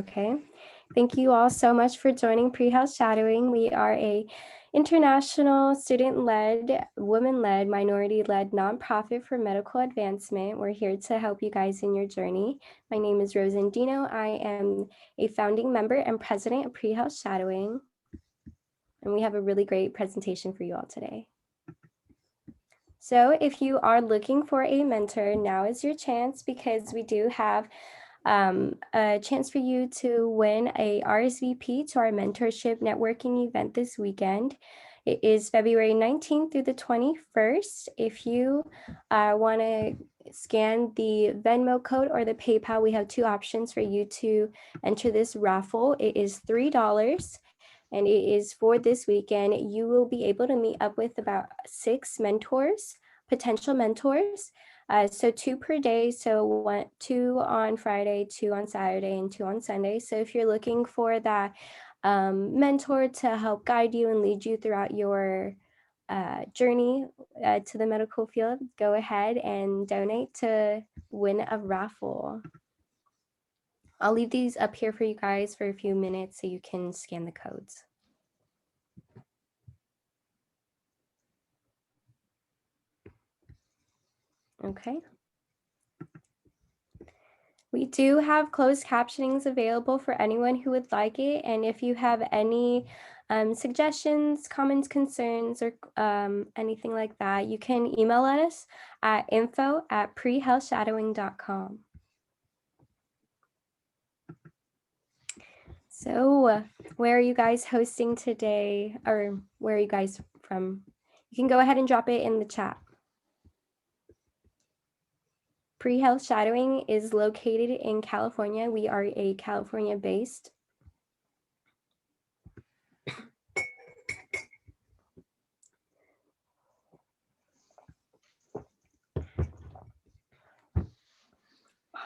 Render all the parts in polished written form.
Okay. Thank you all so much for joining Pre-Health Shadowing. We are a international student-led, women-led, minority-led nonprofit for medical advancement. We're here to help you guys in your journey. My name is Rosandino. I am a founding member and president of Pre-Health Shadowing. And we have a really great presentation for you all today. So if you are looking for a mentor, now is your chance, because we do have a chance for you to win a RSVP to our mentorship networking event this weekend. It is February 19th through the 21st. If you want to scan the Venmo code or the PayPal, we have two options for you to enter this raffle. It is $3. And it is for this weekend. You will be able to meet up with about 6 mentors, potential mentors. So 2 per day, so 2 on Friday, 2 on Saturday, and 2 on Sunday. So if you're looking for that mentor to help guide you and lead you throughout your journey to the medical field, go ahead and donate to win a raffle. I'll leave these up here for you guys for a few minutes so you can scan the codes. Okay. We do have closed captionings available for anyone who would like it. And if you have any suggestions, comments, concerns, or anything like that, you can email us at info@prehealthshadowing.com. So where are you guys hosting today, or where are you guys from? You can go ahead and drop it in the chat. Pre-Health Shadowing is located in California. We are a California-based.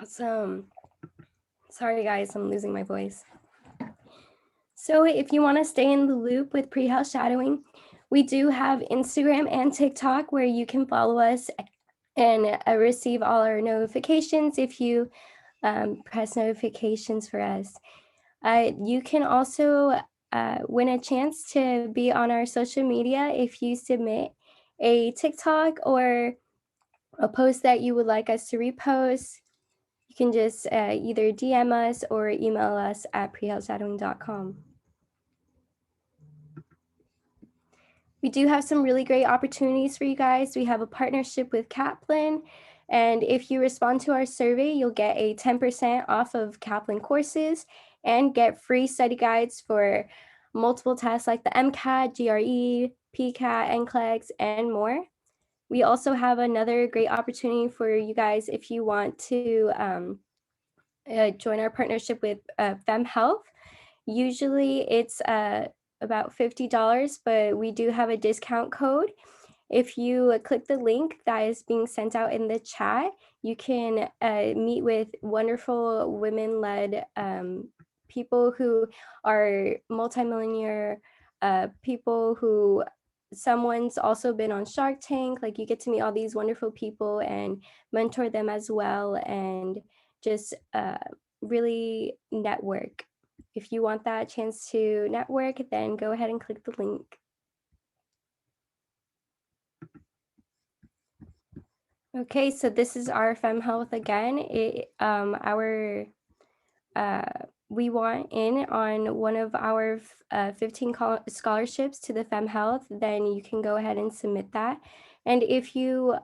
Awesome. Sorry guys, I'm losing my voice. So if you want to stay in the loop with Pre-Health Shadowing, we do have Instagram and TikTok where you can follow us and receive all our notifications if you press notifications for us. You can also win a chance to be on our social media if you submit a TikTok or a post that you would like us to repost. You can just either DM us or email us at prehealthshadowing.com. We do have some really great opportunities for you guys. We have a partnership with Kaplan, and if you respond to our survey, you'll get a 10% off of Kaplan courses and get free study guides for multiple tests like the MCAT, GRE, PCAT, NCLEX, and more. We also have another great opportunity for you guys if you want to join our partnership with Fem Health. Usually it's about $50, but we do have a discount code. If you click the link that is being sent out in the chat, you can meet with wonderful women-led people who are multimillionaire people who someone's also been on Shark Tank. Like, you get to meet all these wonderful people and mentor them as well, and just really network. If you want that chance to network, then go ahead and click the link. Okay, so this is our Fem Health again. We want in on one of our 15 scholarships to the Fem Health, then you can go ahead and submit that. And if you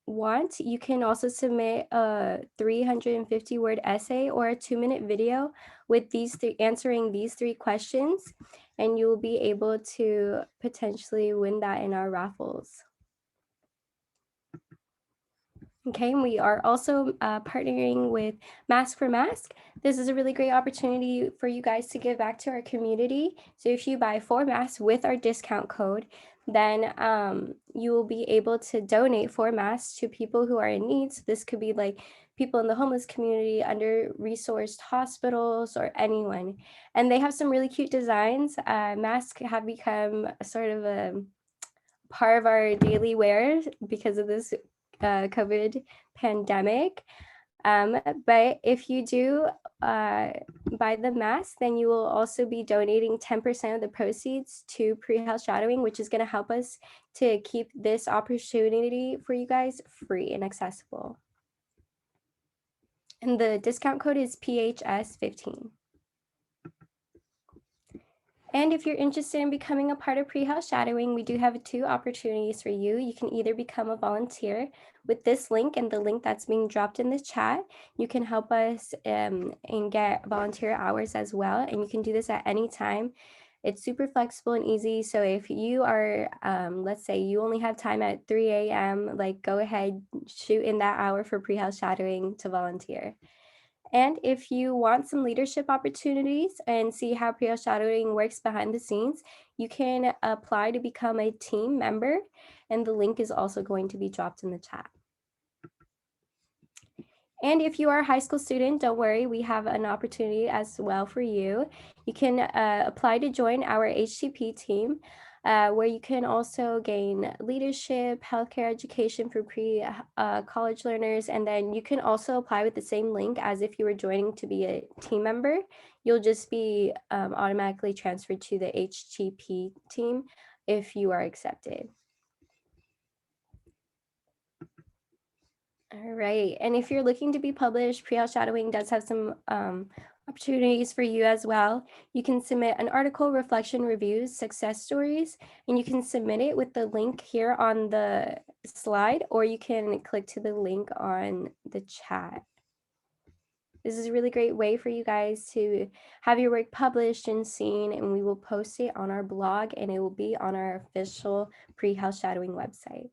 want, you can also submit a 350-word essay or a 2-minute video with answering these 3 questions, and you will be able to potentially win that in our raffles. Okay, and we are also partnering with Mask for Mask. This is a really great opportunity for you guys to give back to our community. So if you buy 4 masks with our discount code, then you will be able to donate 4 masks to people who are in need. So this could be like people in the homeless community, under-resourced hospitals, or anyone. And they have some really cute designs. Masks have become sort of a part of our daily wear because of this COVID pandemic. But if you do buy the mask, then you will also be donating 10% of the proceeds to pre-health shadowing, which is going to help us to keep this opportunity for you guys free and accessible. And the discount code is PHS15. And if you're interested in becoming a part of pre-health shadowing, we do have 2 opportunities for you. You can either become a volunteer with this link and the link that's being dropped in the chat. You can help us and get volunteer hours as well. And you can do this at any time. It's super flexible and easy. So if you are, let's say you only have time at 3 a.m., like go ahead, shoot in that hour for pre-health shadowing to volunteer. And if you want some leadership opportunities and see how pre-health shadowing works behind the scenes, you can apply to become a team member, and the link is also going to be dropped in the chat. And if you are a high school student, don't worry, we have an opportunity as well for you. You can apply to join our HTP team, where you can also gain leadership, healthcare education for pre-college learners, and then you can also apply with the same link as if you were joining to be a team member. You'll just be automatically transferred to the HTP team if you are accepted. All right, and if you're looking to be published, pre-health shadowing does have some opportunities for you as well. You can submit an article, reflection, reviews, success stories, and you can submit it with the link here on the slide, or you can click to the link on the chat. This is a really great way for you guys to have your work published and seen, and we will post it on our blog, and it will be on our official pre-health shadowing website.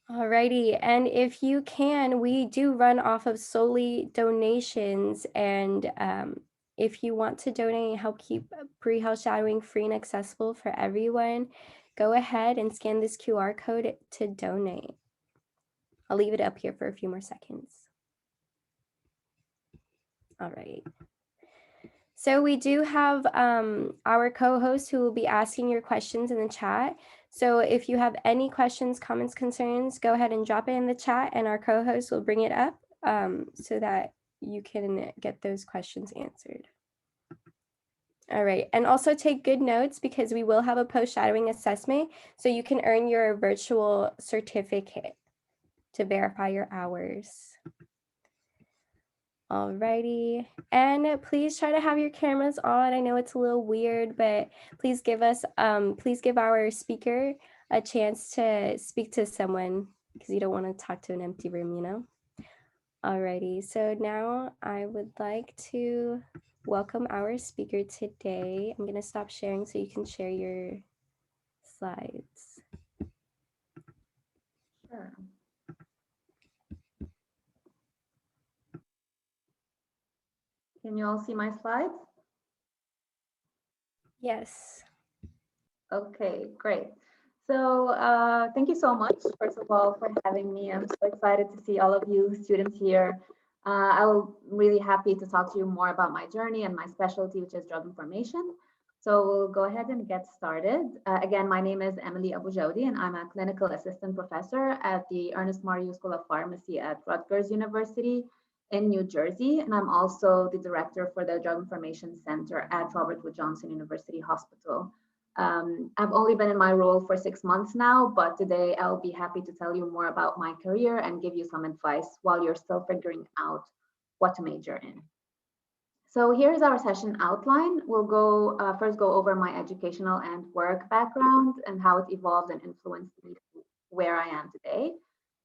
Alrighty, and if you can, we do run off of solely donations, and if you want to donate and help keep pre-health shadowing free and accessible for everyone, go ahead and scan this QR code to donate. I'll leave it up here for a few more seconds. All right. So we do have our co-host who will be asking your questions in the chat. So if you have any questions, comments, concerns, go ahead and drop it in the chat and our co-host will bring it up so that you can get those questions answered. All right, and also take good notes because we will have a post-shadowing assessment so you can earn your virtual certificate to verify your hours. Alrighty, and please try to have your cameras on. I know it's a little weird, but please give our speaker a chance to speak to someone because you don't want to talk to an empty room, you know? Alrighty, so now I would like to welcome our speaker today. I'm gonna stop sharing so you can share your slides. Sure. Can you all see my slides? Yes. Okay, great. So thank you so much, first of all, for having me. I'm so excited to see all of you students here. I'm really happy to talk to you more about my journey and my specialty, which is drug information. So we'll go ahead and get started. Again, my name is Emily Aboujaoude, and I'm a clinical assistant professor at the Ernest Mariu School of Pharmacy at Rutgers University in New Jersey. And I'm also the director for the Drug Information Center at Robert Wood Johnson University Hospital. I've only been in my role for 6 months now, but today I'll be happy to tell you more about my career and give you some advice while you're still figuring out what to major in. So here's our session outline. We'll first go over my educational and work background and how it evolved and influenced me to where I am today.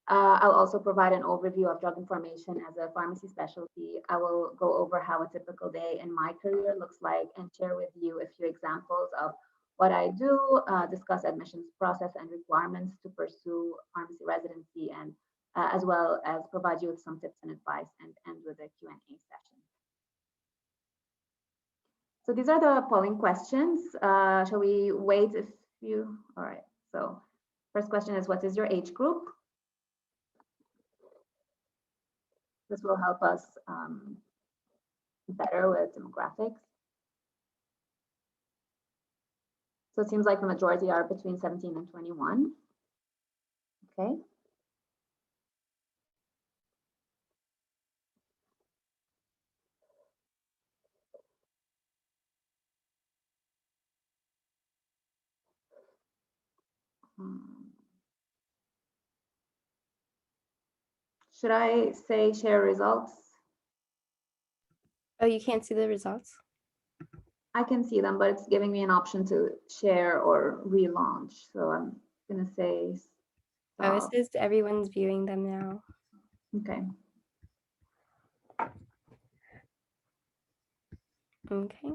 I'll also provide an overview of drug information as a pharmacy specialty. I will go over how a typical day in my career looks like and share with you a few examples of what I do, discuss admissions process and requirements to pursue pharmacy residency, and as well as provide you with some tips and advice and end with a Q&A session. So these are the polling questions. Shall we wait if you, all right. So first question is, what is your age group? This will help us better with demographics. So it seems like the majority are between 17 and 21. Okay. Should I say share results? Oh, you can't see the results? I can see them, but it's giving me an option to share or relaunch. So I'm gonna say Oh, it stop. says everyone's viewing them now. Okay. Okay.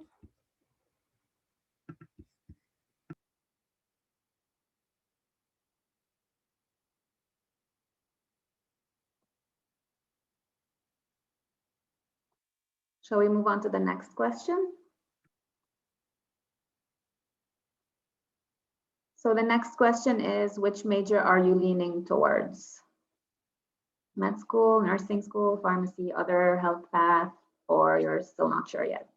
Shall we move on to the next question? So the next question is, which major are you leaning towards? Med school, nursing school, pharmacy, other health path, or you're still not sure yet?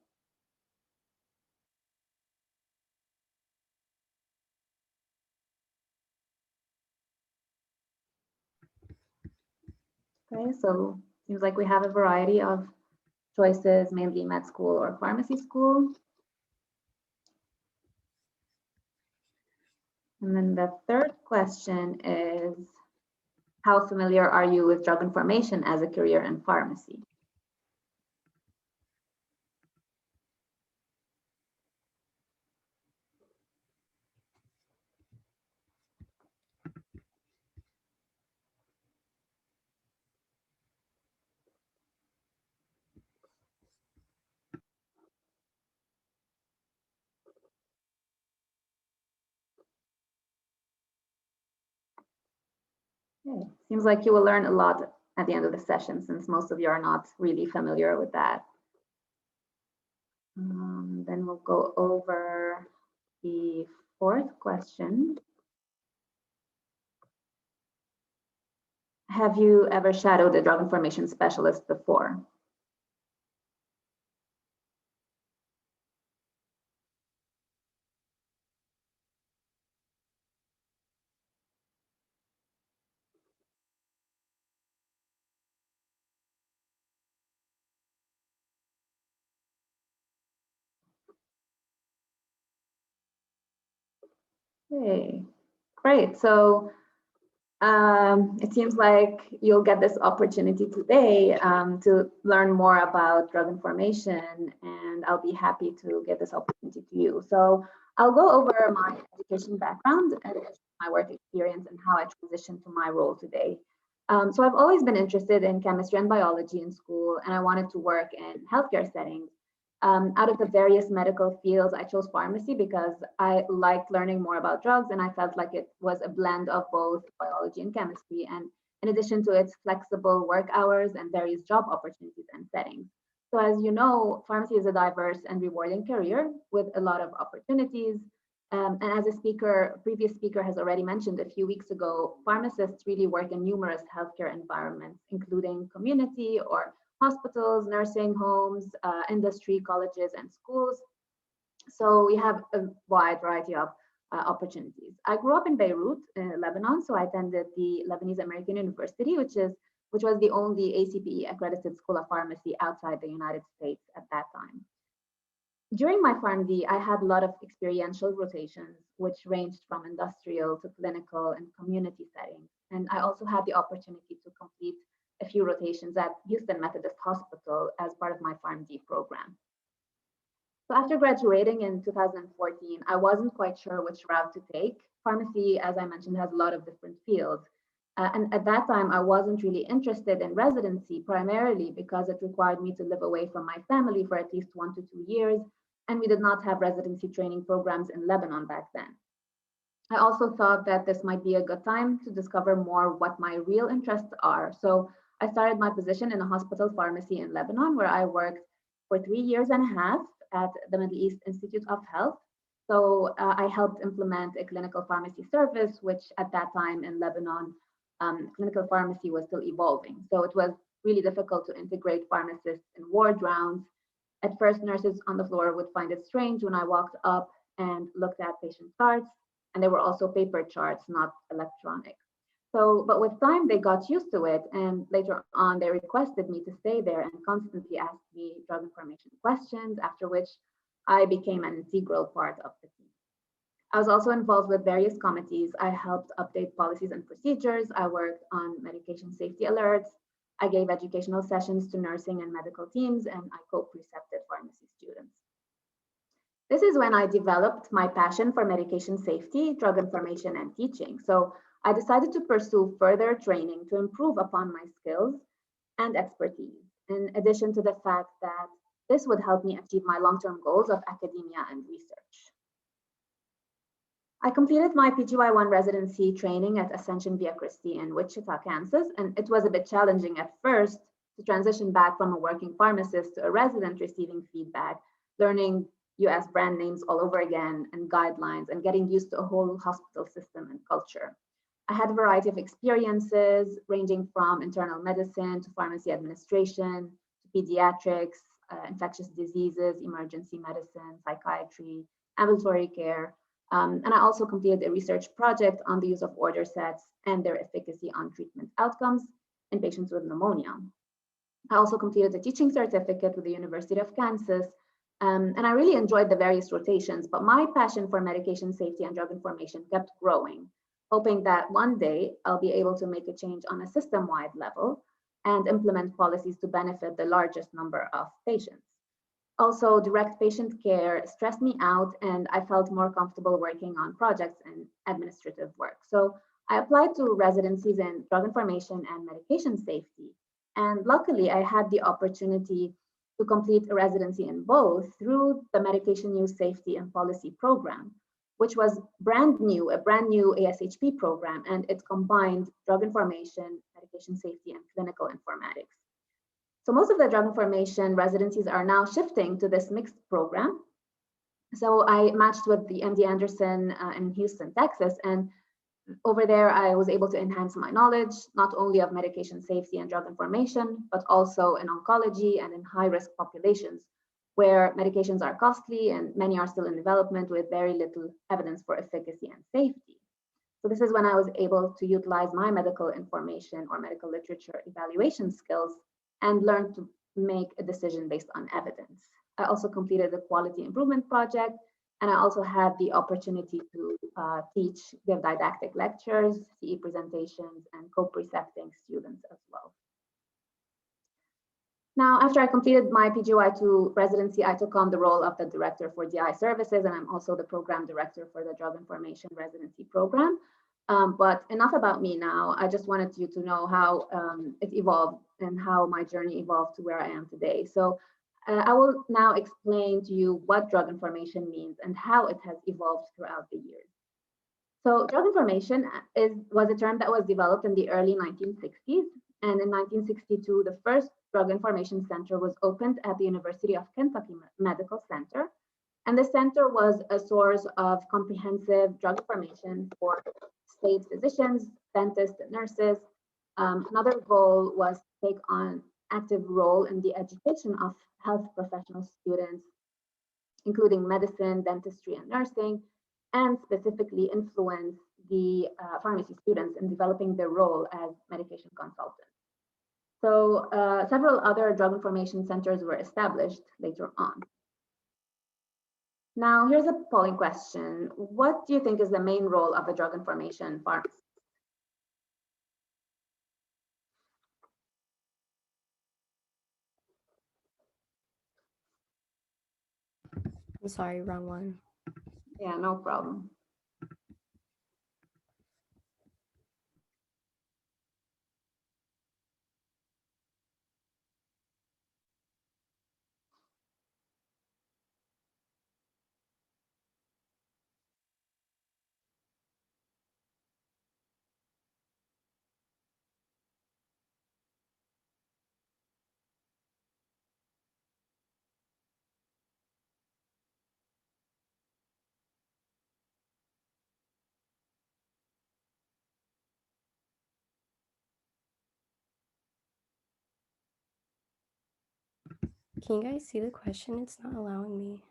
Okay, so seems like we have a variety of choices, mainly med school or pharmacy school. And then the third question is, how familiar are you with drug information as a career in pharmacy? Okay. Seems like you will learn a lot at the end of the session, since most of you are not really familiar with that. Then we'll go over the fourth question. Have you ever shadowed a drug information specialist before? Okay, great. So it seems like you'll get this opportunity today to learn more about drug information, and I'll be happy to give this opportunity to you. So I'll go over my education background and my work experience and how I transitioned to my role today. So I've always been interested in chemistry and biology in school, and I wanted to work in healthcare settings. Out of the various medical fields, I chose pharmacy because I liked learning more about drugs, and I felt like it was a blend of both biology and chemistry. And in addition to its flexible work hours and various job opportunities and settings. So as you know, pharmacy is a diverse and rewarding career with a lot of opportunities. And as previous speaker has already mentioned a few weeks ago, pharmacists really work in numerous healthcare environments, including community or hospitals, nursing homes, industry, colleges, and schools. So we have a wide variety of opportunities. I grew up in Beirut, Lebanon, so I attended the Lebanese American University, which was the only ACPE accredited school of pharmacy outside the United States at that time. During my PharmD, I had a lot of experiential rotations, which ranged from industrial to clinical and community settings. And I also had the opportunity to complete a few rotations at Houston Methodist Hospital as part of my PharmD program. So after graduating in 2014, I wasn't quite sure which route to take. Pharmacy, as I mentioned, has a lot of different fields. And at that time, I wasn't really interested in residency, primarily because it required me to live away from my family for at least 1 to 2 years. And we did not have residency training programs in Lebanon back then. I also thought that this might be a good time to discover more what my real interests are. So I started my position in a hospital pharmacy in Lebanon, where I worked for 3 years and a half at the Middle East Institute of Health. So I helped implement a clinical pharmacy service, which at that time in Lebanon, clinical pharmacy was still evolving. So it was really difficult to integrate pharmacists in ward rounds. At first, nurses on the floor would find it strange when I walked up and looked at patient charts, and they were also paper charts, not electronic. So, but with time, they got used to it, and later on, they requested me to stay there and constantly asked me drug information questions, after which I became an integral part of the team. I was also involved with various committees. I helped update policies and procedures. I worked on medication safety alerts. I gave educational sessions to nursing and medical teams, and I co-precepted pharmacy students. This is when I developed my passion for medication safety, drug information, and teaching. So I decided to pursue further training to improve upon my skills and expertise, in addition to the fact that this would help me achieve my long-term goals of academia and research. I completed my PGY1 residency training at Ascension Via Christi in Wichita, Kansas, and it was a bit challenging at first to transition back from a working pharmacist to a resident receiving feedback, learning US brand names all over again and guidelines, and getting used to a whole hospital system and culture. I had a variety of experiences ranging from internal medicine to pharmacy administration, to pediatrics, infectious diseases, emergency medicine, psychiatry, ambulatory care. And I also completed a research project on the use of order sets and their efficacy on treatment outcomes in patients with pneumonia. I also completed a teaching certificate with the University of Kansas, and I really enjoyed the various rotations, but my passion for medication safety and drug information kept growing, hoping that one day I'll be able to make a change on a system-wide level and implement policies to benefit the largest number of patients. Also, direct patient care stressed me out, and I felt more comfortable working on projects and administrative work. So I applied to residencies in drug information and medication safety. And luckily, I had the opportunity to complete a residency in both through the Medication Use Safety and Policy Program, which was a brand new ASHP program, and it combined drug information, medication safety, and clinical informatics. So most of the drug information residencies are now shifting to this mixed program. So I matched with the MD Anderson in Houston, Texas, and over there I was able to enhance my knowledge, not only of medication safety and drug information, but also in oncology and in high-risk populations where medications are costly and many are still in development with very little evidence for efficacy and safety. So this is when I was able to utilize my medical information or medical literature evaluation skills and learn to make a decision based on evidence. I also completed the quality improvement project, and I also had the opportunity to teach, give didactic lectures, CE presentations, and co-precepting students as well. Now, after I completed my PGY2 residency, I took on the role of the director for DI services, and I'm also the program director for the drug information residency program. But enough about me now. I just wanted you to know how it evolved and how my journey evolved to where I am today. So I will now explain to you what drug information means and how it has evolved throughout the years. So drug information was a term that was developed in the early 1960s. And in 1962, the first drug information center was opened at the University of Kentucky Medical Center. And the center was a source of comprehensive drug information for state physicians, dentists, and nurses. Another goal was to take on active role in the education of health professional students, including medicine, dentistry, and nursing, and specifically influence the pharmacy students in developing their role as medication consultants. So several other drug information centers were established later on. Now, here's a polling question. What do you think is the main role of a drug information pharmacist? I'm sorry, wrong one. Yeah, no problem. Can you guys see the question? It's not allowing me.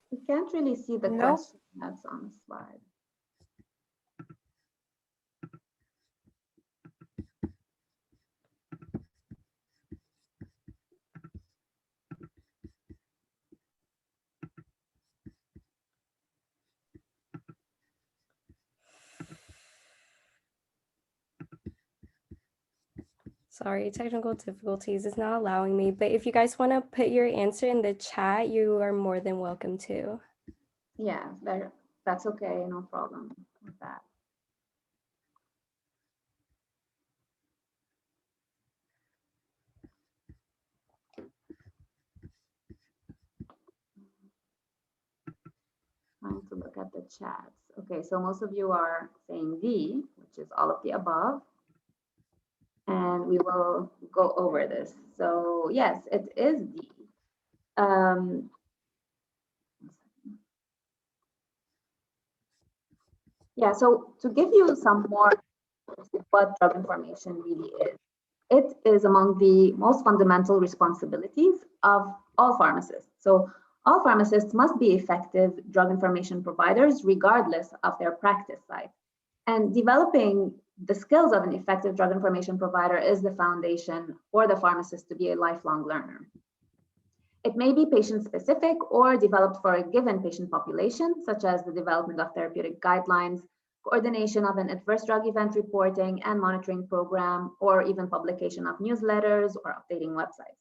We can't really see the question that's on the slide. Sorry, technical difficulties is not allowing me, but if you guys want to put your answer in the chat, you are more than welcome to. Yeah, that's okay, no problem with that. Trying to look at the chats. Okay, so most of you are saying D, which is all of the above. And we will go over this. So yes, it is D. Yeah, so to give you some more what drug information really is, it is among the most fundamental responsibilities of all pharmacists. So all pharmacists must be effective drug information providers regardless of their practice site. And developing the skills of an effective drug information provider is the foundation for the pharmacist to be a lifelong learner. It may be patient-specific or developed for a given patient population, such as the development of therapeutic guidelines, coordination of an adverse drug event reporting and monitoring program, or even publication of newsletters or updating websites.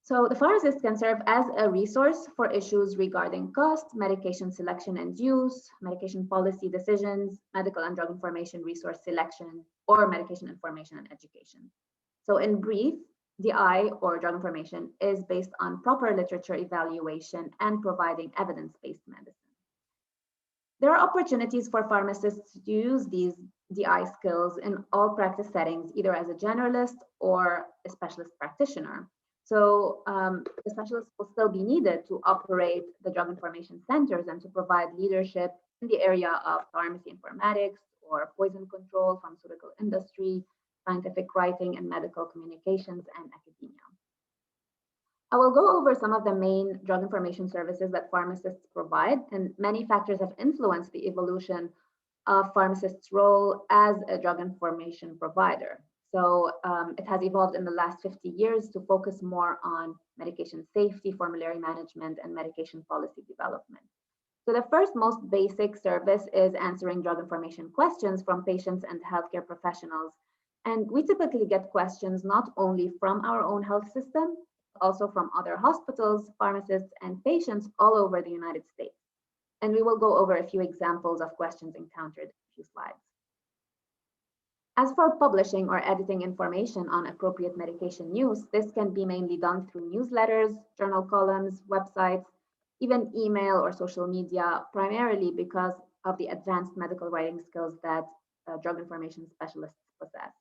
So the pharmacist can serve as a resource for issues regarding cost, medication selection and use, medication policy decisions, medical and drug information resource selection, or medication information and education. So in brief, DI or drug information is based on proper literature evaluation and providing evidence-based medicine. There are opportunities for pharmacists to use these DI skills in all practice settings, either as a generalist or a specialist practitioner. So the specialists will still be needed to operate the drug information centers and to provide leadership in the area of pharmacy informatics or poison control, pharmaceutical industry, scientific writing, and medical communications and academia. I will go over some of the main drug information services that pharmacists provide, and many factors have influenced the evolution of pharmacists' role as a drug information provider. So it has evolved in the last 50 years to focus more on medication safety, formulary management, and medication policy development. So the first most basic service is answering drug information questions from patients and healthcare professionals. And we typically get questions not only from our own health system, also from other hospitals, pharmacists, and patients all over the United States. And we will go over a few examples of questions encountered in a few slides. As for publishing or editing information on appropriate medication use, this can be mainly done through newsletters, journal columns, websites, even email or social media, primarily because of the advanced medical writing skills that drug information specialists possess.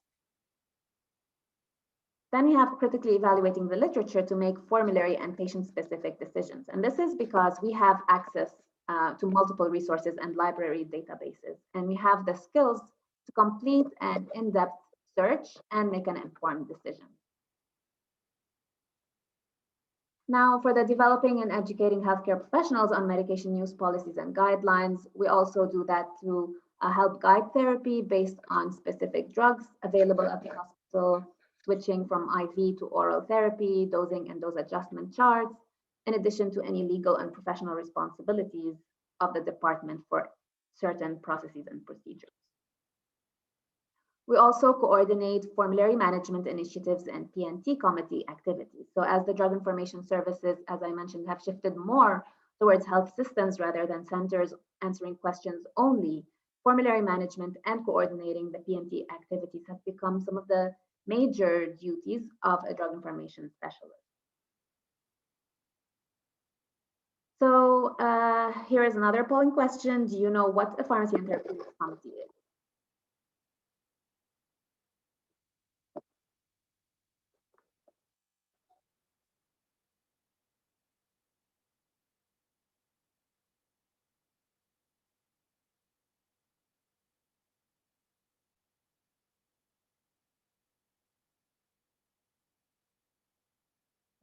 Then we have critically evaluating the literature to make formulary and patient-specific decisions. And this is because we have access to multiple resources and library databases, and we have the skills to complete an in-depth search and make an informed decision. Now, for the developing and educating healthcare professionals on medication use policies and guidelines, we also do that through help guide therapy based on specific drugs available at the hospital, switching from IV to oral therapy, dosing and dose adjustment charts, in addition to any legal and professional responsibilities of the department for certain processes and procedures. We also coordinate formulary management initiatives and P&T committee activities. So as the drug information services, as I mentioned, have shifted more towards health systems rather than centers answering questions only, formulary management and coordinating the P&T activities have become some of the major duties of a drug information specialist. So here is another polling question. Do you know what a pharmacy and therapeutics committee is?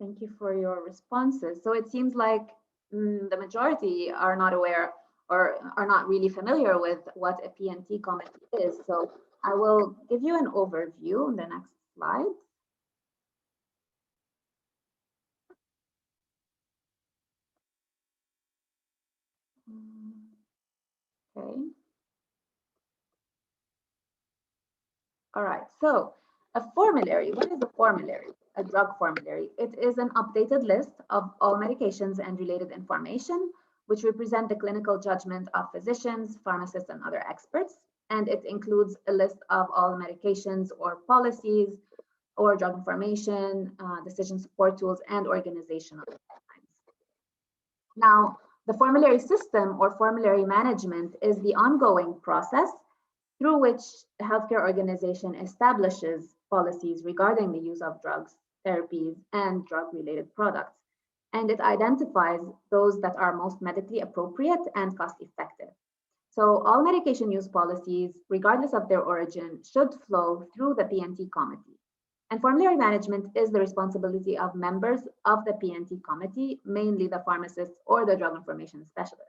Thank you for your responses. So it seems like the majority are not aware or are not really familiar with what a P&T committee is. So I will give you an overview in the next slide. Okay. All right. So A formulary, what is a formulary? A drug formulary. It is an updated list of all medications and related information, which represent the clinical judgment of physicians, pharmacists, and other experts. And it includes a list of all medications or policies or drug information, decision support tools, and organizational guidelines. Now, the formulary system or formulary management is the ongoing process through which a healthcare organization establishes policies regarding the use of drugs, therapies, and drug-related products. And it identifies those that are most medically appropriate and cost-effective. So all medication use policies, regardless of their origin, should flow through the P&T committee. And formulary management is the responsibility of members of the P&T committee, mainly the pharmacists or the drug information specialists.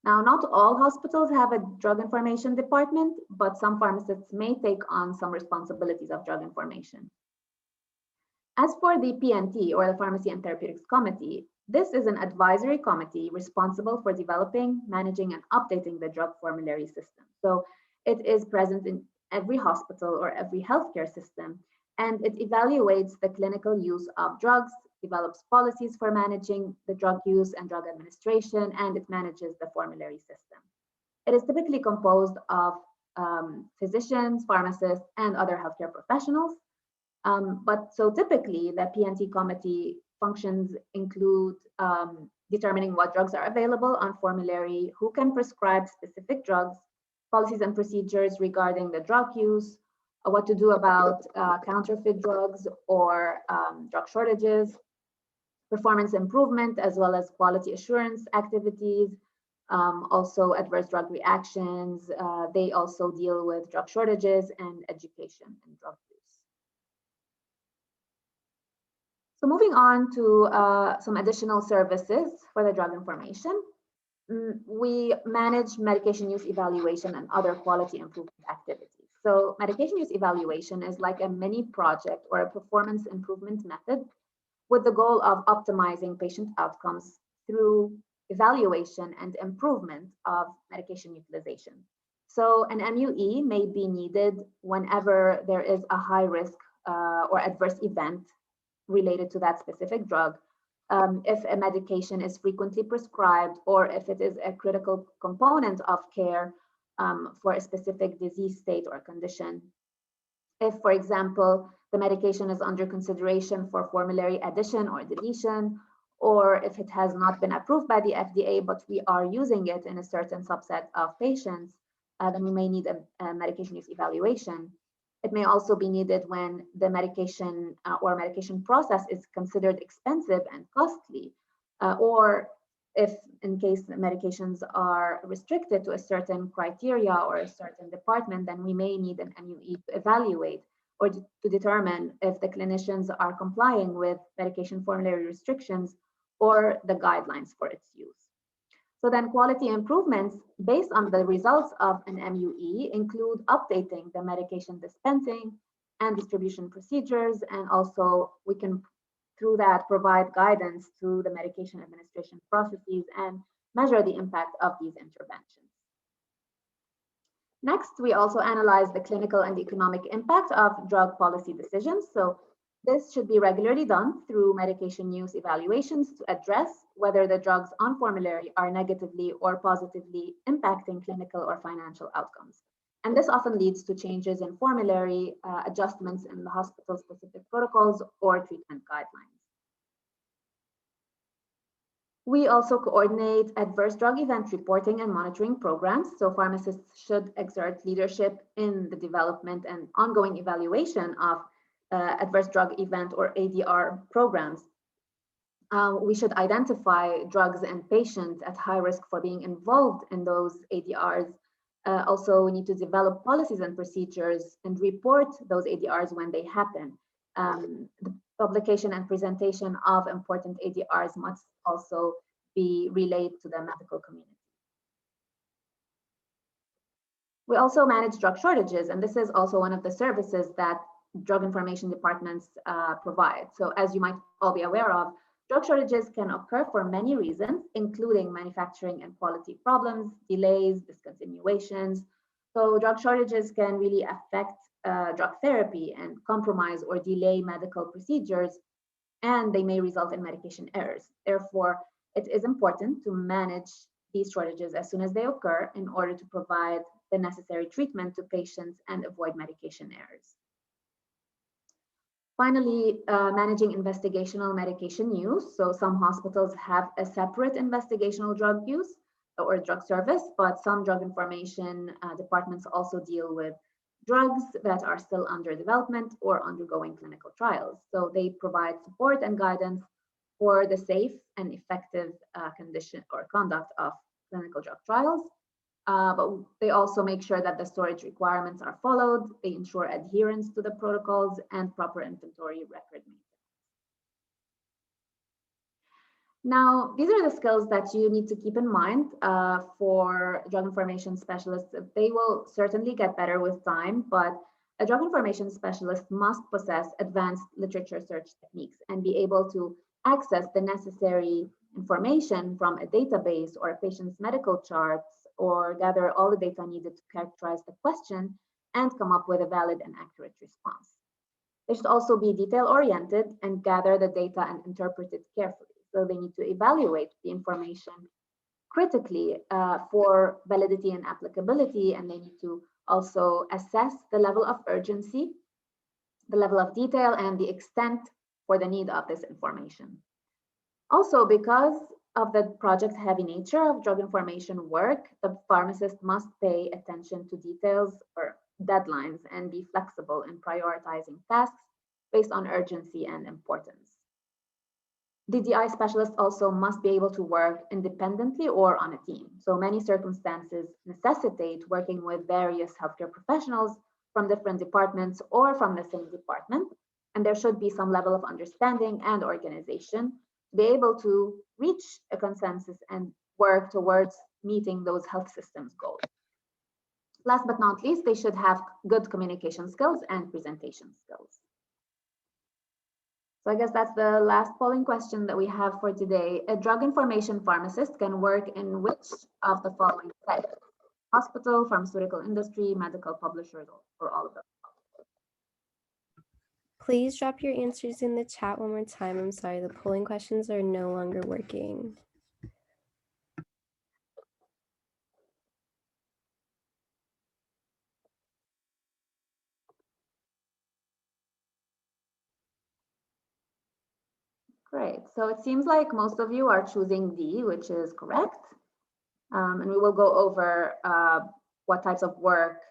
Now, not all hospitals have a drug information department, but some pharmacists may take on some responsibilities of drug information. As for the P&T, or the Pharmacy and Therapeutics Committee, this is an advisory committee responsible for developing, managing, and updating the drug formulary system. So it is present in every hospital or every healthcare system, and it evaluates the clinical use of drugs, develops policies for managing the drug use and drug administration, and it manages the formulary system. It is typically composed of physicians, pharmacists, and other healthcare professionals. But so typically, the P&T committee functions include determining what drugs are available on formulary, who can prescribe specific drugs, policies and procedures regarding the drug use, what to do about counterfeit drugs or drug shortages, performance improvement, as well as quality assurance activities, also adverse drug reactions. They also deal with drug shortages and education and drug use. So moving on to some additional services for the drug information. We manage medication use evaluation and other quality improvement activities. So medication use evaluation is like a mini project or a performance improvement method with the goal of optimizing patient outcomes through evaluation and improvement of medication utilization. So an MUE may be needed whenever there is a high risk or adverse event related to that specific drug, if a medication is frequently prescribed, or if it is a critical component of care for a specific disease state or condition. If, for example, the medication is under consideration for formulary addition or deletion, or if it has not been approved by the FDA, but we are using it in a certain subset of patients, then we may need a medication use evaluation. It may also be needed when the medication or medication process is considered expensive and costly, or if in case the medications are restricted to a certain criteria or a certain department, then we may need an MUE to evaluate or to determine if the clinicians are complying with medication formulary restrictions or the guidelines for its use. So then quality improvements based on the results of an MUE include updating the medication dispensing and distribution procedures, and also we can through that provide guidance to the medication administration processes and measure the impact of these interventions. Next, we also analyze the clinical and economic impact of drug policy decisions. So this should be regularly done through medication use evaluations to address whether the drugs on formulary are negatively or positively impacting clinical or financial outcomes. And this often leads to changes in formulary, adjustments in the hospital-specific protocols or treatment guidelines. We also coordinate adverse drug event reporting and monitoring programs. So pharmacists should exert leadership in the development and ongoing evaluation of adverse drug event or ADR programs. We should identify drugs and patients at high risk for being involved in those ADRs. Also, we need to develop policies and procedures and report those ADRs when they happen. The publication and presentation of important ADRs must also be relayed to the medical community. We also manage drug shortages, and this is also one of the services that drug information departments provide. So as you might all be aware of, drug shortages can occur for many reasons, including manufacturing and quality problems, delays, discontinuations. So drug shortages can really affect drug therapy and compromise or delay medical procedures, and they may result in medication errors. Therefore, it is important to manage these shortages as soon as they occur in order to provide the necessary treatment to patients and avoid medication errors. Finally, managing investigational medication use. So some hospitals have a separate investigational drug use or drug service, but some drug information departments also deal with drugs that are still under development or undergoing clinical trials. So they provide support and guidance for the safe and effective condition or conduct of clinical drug trials. But they also make sure that the storage requirements are followed. They ensure adherence to the protocols and proper inventory record maintenance. Now, these are the skills that you need to keep in mind for drug information specialists. They will certainly get better with time, but a drug information specialist must possess advanced literature search techniques and be able to access the necessary information from a database or a patient's medical charts, or gather all the data needed to characterize the question and come up with a valid and accurate response. They should also be detail-oriented and gather the data and interpret it carefully. So they need to evaluate the information critically for validity and applicability, and they need to also assess the level of urgency, the level of detail, and the extent for the need of this information. Also, because of the project-heavy nature of drug information work, the pharmacist must pay attention to details or deadlines and be flexible in prioritizing tasks based on urgency and importance. The DI specialist also must be able to work independently or on a team. So many circumstances necessitate working with various healthcare professionals from different departments or from the same department. And there should be some level of understanding and organization to be able to reach a consensus and work towards meeting those health systems goals. Last but not least, they should have good communication skills and presentation skills. So I guess that's the last polling question that we have for today. A drug information pharmacist can work in which of the following settings? Hospital, pharmaceutical industry, medical publishers, or all of them? Please drop your answers in the chat one more time. I'm sorry, the polling questions are no longer working. Great. So it seems like most of you are choosing D, which is correct. And we will go over what types of work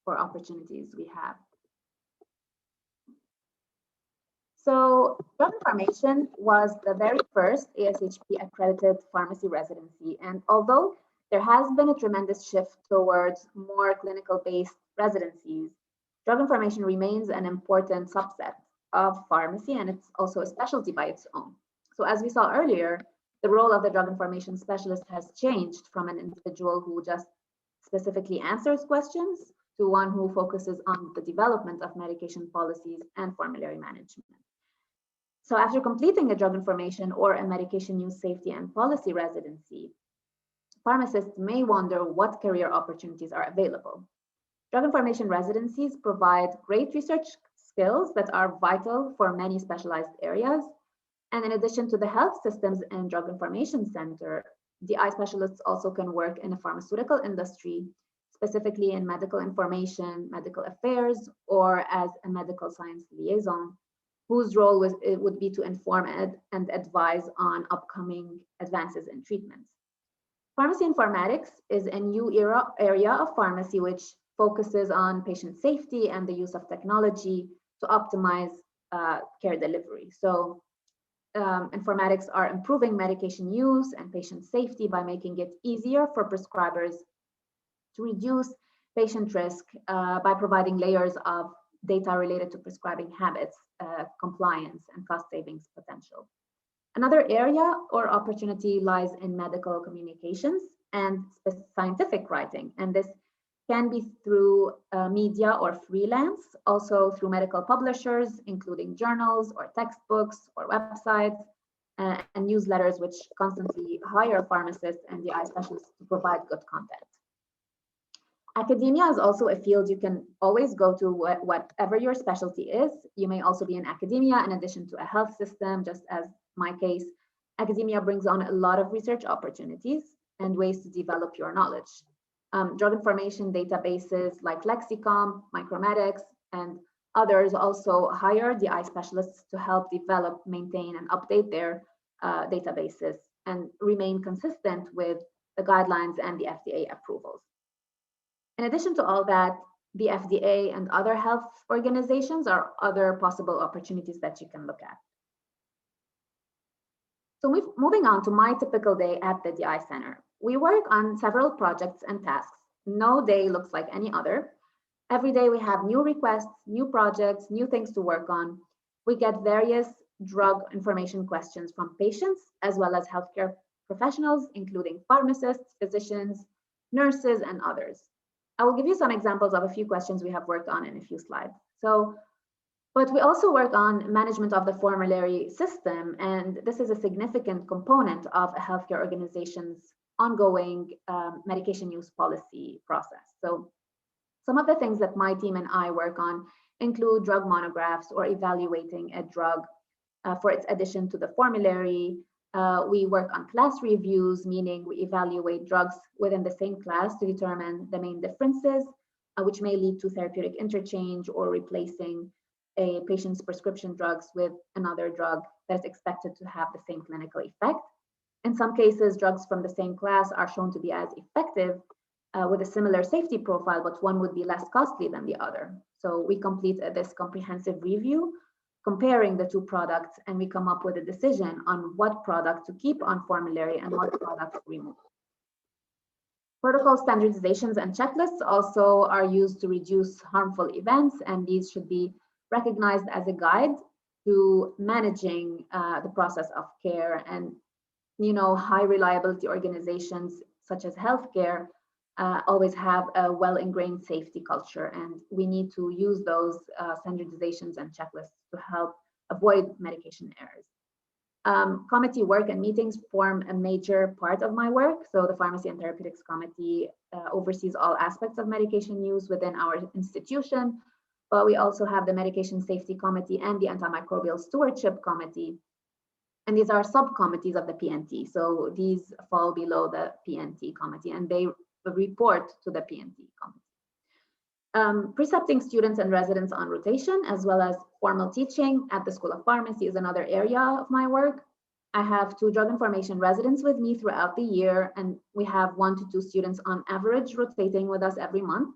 or opportunities we have. So drug information was the very first ASHP accredited pharmacy residency. And although there has been a tremendous shift towards more clinical-based residencies, drug information remains an important subset of pharmacy, and it's also a specialty by its own. So as we saw earlier, the role of the drug information specialist has changed from an individual who just specifically answers questions to one who focuses on the development of medication policies and formulary management. So after completing a drug information or a medication use safety and policy residency, pharmacists may wonder what career opportunities are available. Drug information residencies provide great research skills that are vital for many specialized areas. And in addition to the health systems and drug information center, DI specialists also can work in the pharmaceutical industry, specifically in medical information, medical affairs, or as a medical science liaison, whose role would be to inform and advise on upcoming advances in treatments. Pharmacy informatics is a new area of pharmacy which focuses on patient safety and the use of technology to optimize care delivery. So informatics are improving medication use and patient safety by making it easier for prescribers to reduce patient risk by providing layers of data related to prescribing habits, compliance, and cost savings potential. Another area or opportunity lies in medical communications and scientific writing, and this can be through media or freelance, also through medical publishers, including journals or textbooks or websites, and newsletters which constantly hire pharmacists and DI specialists to provide good content. Academia is also a field you can always go to whatever your specialty is. You may also be in academia in addition to a health system, just as my case. Academia brings on a lot of research opportunities and ways to develop your knowledge. Drug information databases like Lexicom, Micromedics, and others also hire DI specialists to help develop, maintain, and update their databases and remain consistent with the guidelines and the FDA approvals. In addition to all that, the FDA and other health organizations are other possible opportunities that you can look at. So moving on to my typical day at the DI Center. We work on several projects and tasks. No day looks like any other. Every day we have new requests, new projects, new things to work on. We get various drug information questions from patients as well as healthcare professionals, including pharmacists, physicians, nurses, and others. I will give you some examples of a few questions we have worked on in a few slides. But we also work on management of the formulary system, and this is a significant component of a healthcare organization's ongoing medication use policy process. So some of the things that my team and I work on include drug monographs or evaluating a drug for its addition to the formulary. We work on class reviews, meaning we evaluate drugs within the same class to determine the main differences, which may lead to therapeutic interchange or replacing a patient's prescription drugs with another drug that is expected to have the same clinical effect. In some cases, drugs from the same class are shown to be as effective with a similar safety profile, but one would be less costly than the other. So we complete this comprehensive review, comparing the two products, and we come up with a decision on what product to keep on formulary and what product to remove. Protocol standardizations and checklists also are used to reduce harmful events, and these should be recognized as a guide to managing the process of care. And high reliability organizations such as healthcare always have a well-ingrained safety culture, and we need to use those standardizations and checklists to help avoid medication errors. Committee work and meetings form a major part of my work. So the Pharmacy and Therapeutics Committee oversees all aspects of medication use within our institution, but we also have the Medication Safety Committee and the Antimicrobial Stewardship Committee. And these are subcommittees of the PNT. So these fall below the PNT committee, and they report to the PNT committee. Precepting students and residents on rotation, as well as formal teaching at the School of Pharmacy, is another area of my work. I have 2 drug information residents with me throughout the year, and we have 1 to 2 students on average rotating with us every month.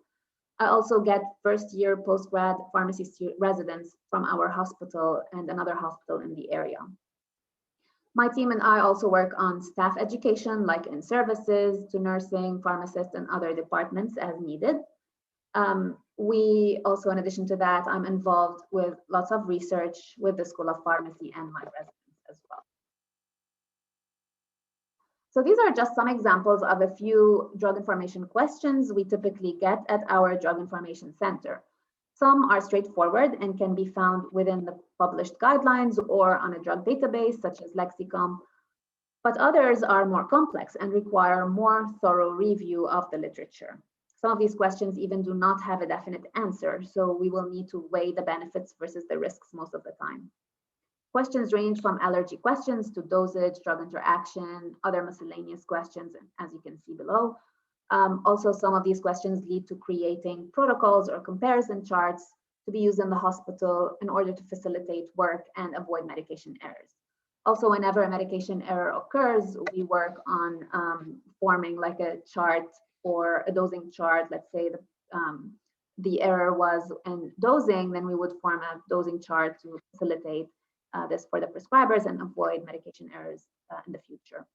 I also get first-year post-grad pharmacy residents from our hospital and another hospital in the area. My team and I also work on staff education, like in services, to nursing, pharmacists, and other departments as needed. We also, in addition to that, I'm involved with lots of research with the School of Pharmacy and my residents as well. So these are just some examples of a few drug information questions we typically get at our Drug Information Center. Some are straightforward and can be found within the published guidelines or on a drug database such as Lexicom, but others are more complex and require more thorough review of the literature. Some of these questions even do not have a definite answer, so we will need to weigh the benefits versus the risks most of the time. Questions range from allergy questions to dosage, drug interaction, other miscellaneous questions, as you can see below. Also, some of these questions lead to creating protocols or comparison charts to be used in the hospital in order to facilitate work and avoid medication errors. Also, whenever a medication error occurs, we work on forming like a chart or a dosing chart. Let's say the error was in dosing, then we would form a dosing chart to facilitate this for the prescribers and avoid medication errors in the future.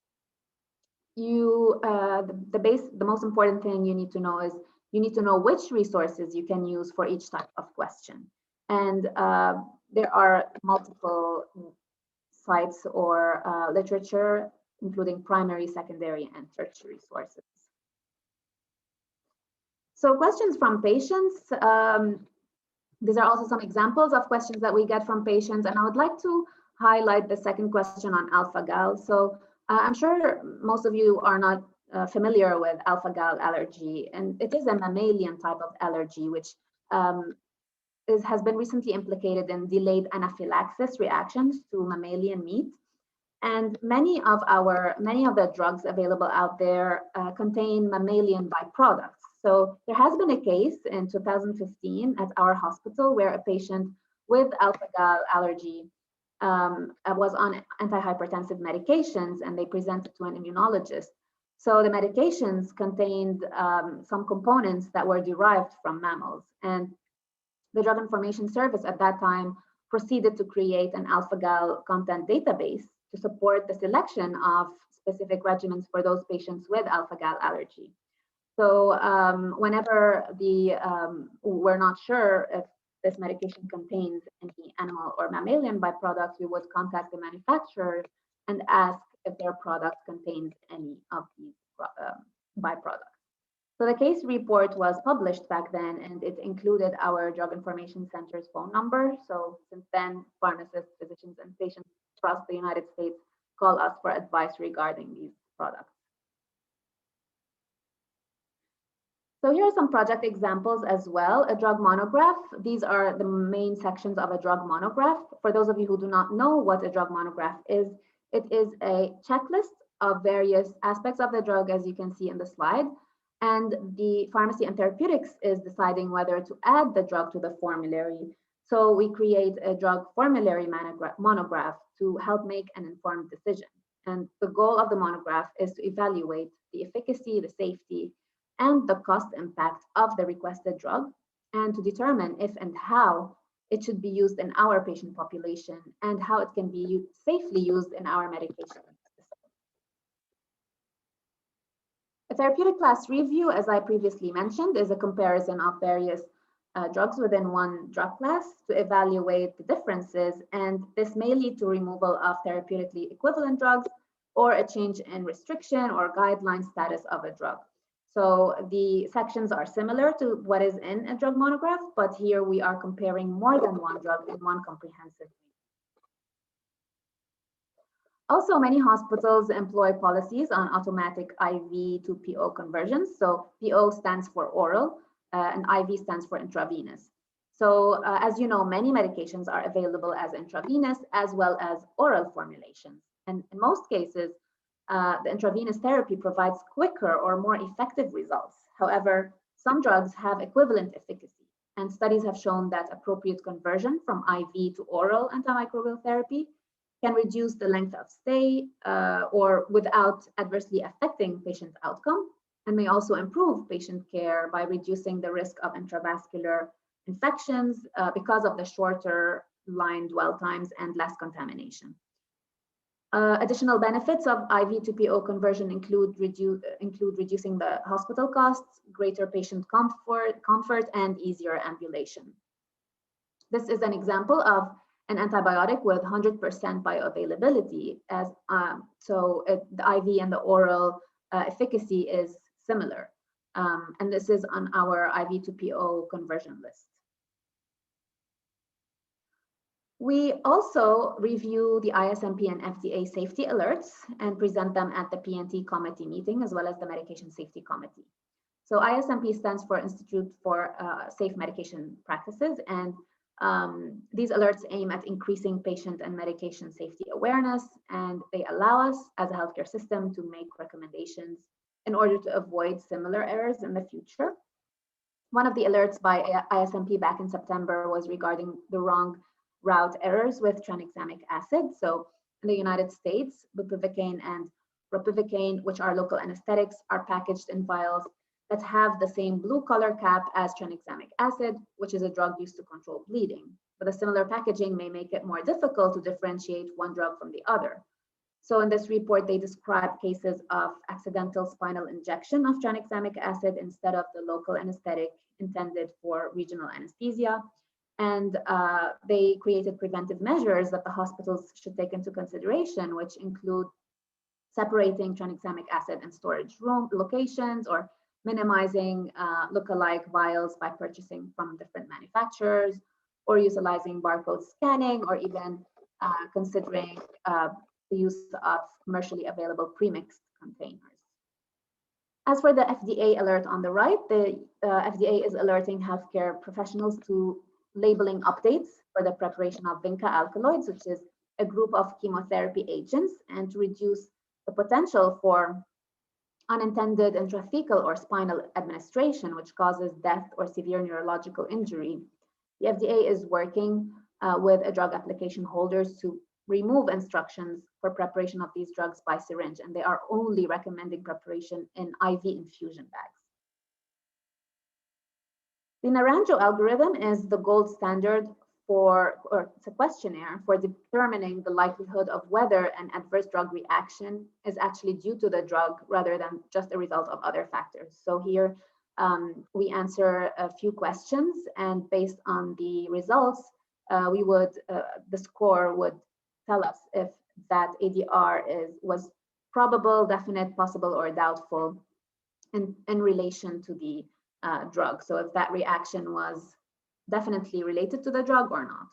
The most important thing you need to know is you need to know which resources you can use for each type of question. And there are multiple sites or literature, including primary, secondary, and tertiary sources. So questions from patients. These are also some examples of questions that we get from patients, and I would like to highlight the second question on alpha-gal. So I'm sure most of you are not familiar with alpha-gal allergy, and it is a mammalian type of allergy, which has been recently implicated in delayed anaphylaxis reactions to mammalian meat. And many of the drugs available out there contain mammalian byproducts. So there has been a case in 2015 at our hospital where a patient with alpha-gal allergy was on antihypertensive medications, and they presented to an immunologist. So the medications contained some components that were derived from mammals. And the Drug Information Service at that time proceeded to create an alpha-gal content database to support the selection of specific regimens for those patients with alpha-gal allergy. So whenever we're not sure if this medication contains any animal or mammalian byproducts, we would contact the manufacturer and ask if their product contains any of these byproducts. So the case report was published back then, and it included our Drug Information Center's phone number. So since then, pharmacists, physicians, and patients across the United States call us for advice regarding these products. So here are some project examples as well. A drug monograph. These are the main sections of a drug monograph. For those of you who do not know what a drug monograph is, it is a checklist of various aspects of the drug, as you can see in the slide. And the pharmacy and therapeutics is deciding whether to add the drug to the formulary. So we create a drug formulary monograph to help make an informed decision. And the goal of the monograph is to evaluate the efficacy, the safety, and the cost impact of the requested drug, and to determine if and how it should be used in our patient population and how it can be safely used in our medication system. A therapeutic class review, as I previously mentioned, is a comparison of various drugs within one drug class to evaluate the differences, and this may lead to removal of therapeutically equivalent drugs or a change in restriction or guideline status of a drug. So the sections are similar to what is in a drug monograph, but here we are comparing more than one drug in one comprehensive way. Also, many hospitals employ policies on automatic IV to PO conversions. So PO stands for oral, and IV stands for intravenous. So as you know, many medications are available as intravenous as well as oral formulations. And in most cases, the intravenous therapy provides quicker or more effective results. However, some drugs have equivalent efficacy, and studies have shown that appropriate conversion from IV to oral antimicrobial therapy can reduce the length of stay or without adversely affecting patient outcome, and may also improve patient care by reducing the risk of intravascular infections because of the shorter line dwell times and less contamination. Additional benefits of IV to PO conversion include reducing the hospital costs, greater patient comfort, and easier ambulation. This is an example of an antibiotic with 100% bioavailability, so the IV and the oral efficacy is similar. And this is on our IV to PO conversion list. We also review the ISMP and FDA safety alerts and present them at the P&T committee meeting, as well as the Medication Safety Committee. So ISMP stands for Institute for Safe Medication Practices, and these alerts aim at increasing patient and medication safety awareness, and they allow us as a healthcare system to make recommendations in order to avoid similar errors in the future. One of the alerts by ISMP back in September was regarding the wrong route errors with tranexamic acid. So in the United States, bupivacaine and ropivacaine, which are local anesthetics, are packaged in vials that have the same blue color cap as tranexamic acid, which is a drug used to control bleeding. But a similar packaging may make it more difficult to differentiate one drug from the other. So in this report, they describe cases of accidental spinal injection of tranexamic acid instead of the local anesthetic intended for regional anesthesia. And they created preventive measures that the hospitals should take into consideration, which include separating tranexamic acid in storage room locations, or minimizing lookalike vials by purchasing from different manufacturers, or utilizing barcode scanning, or even considering the use of commercially available premixed containers. As for the FDA alert on the right, the FDA is alerting healthcare professionals to labeling updates for the preparation of vinca alkaloids, which is a group of chemotherapy agents, and to reduce the potential for unintended intrathecal or spinal administration, which causes death or severe neurological injury. The FDA is working with drug application holders to remove instructions for preparation of these drugs by syringe, and they are only recommending preparation in IV infusion bags. The Naranjo algorithm is the gold standard or it's a questionnaire for determining the likelihood of whether an adverse drug reaction is actually due to the drug rather than just a result of other factors. So here we answer a few questions, and based on the results, the score would tell us if that ADR was probable, definite, possible, or doubtful in relation to the drug. So if that reaction was definitely related to the drug or not.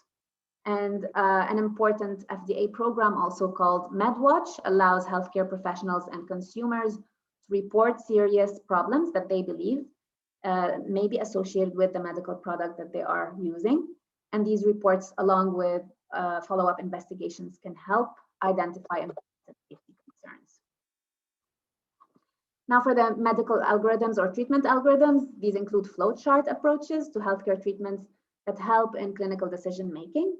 And an important FDA program, also called MedWatch, allows healthcare professionals and consumers to report serious problems that they believe may be associated with the medical product that they are using. And these reports, along with follow-up investigations, can help identify important safety concerns. Now, for the medical algorithms or treatment algorithms, these include flowchart approaches to healthcare treatments that help in clinical decision-making.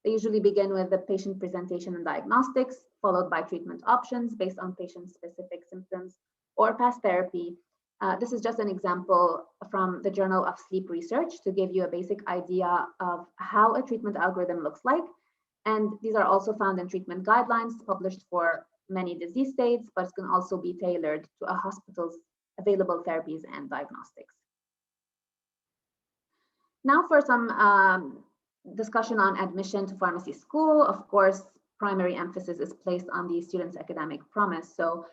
They usually begin with the patient presentation and diagnostics, followed by treatment options based on patient-specific symptoms or past therapy. This is just an example from the Journal of Sleep Research to give you a basic idea of how a treatment algorithm looks like. And these are also found in treatment guidelines published for many disease states, but it can also be tailored to a hospital's available therapies and diagnostics. Now for some discussion on admission to pharmacy school. Of course, primary emphasis is placed on the student's academic promise. So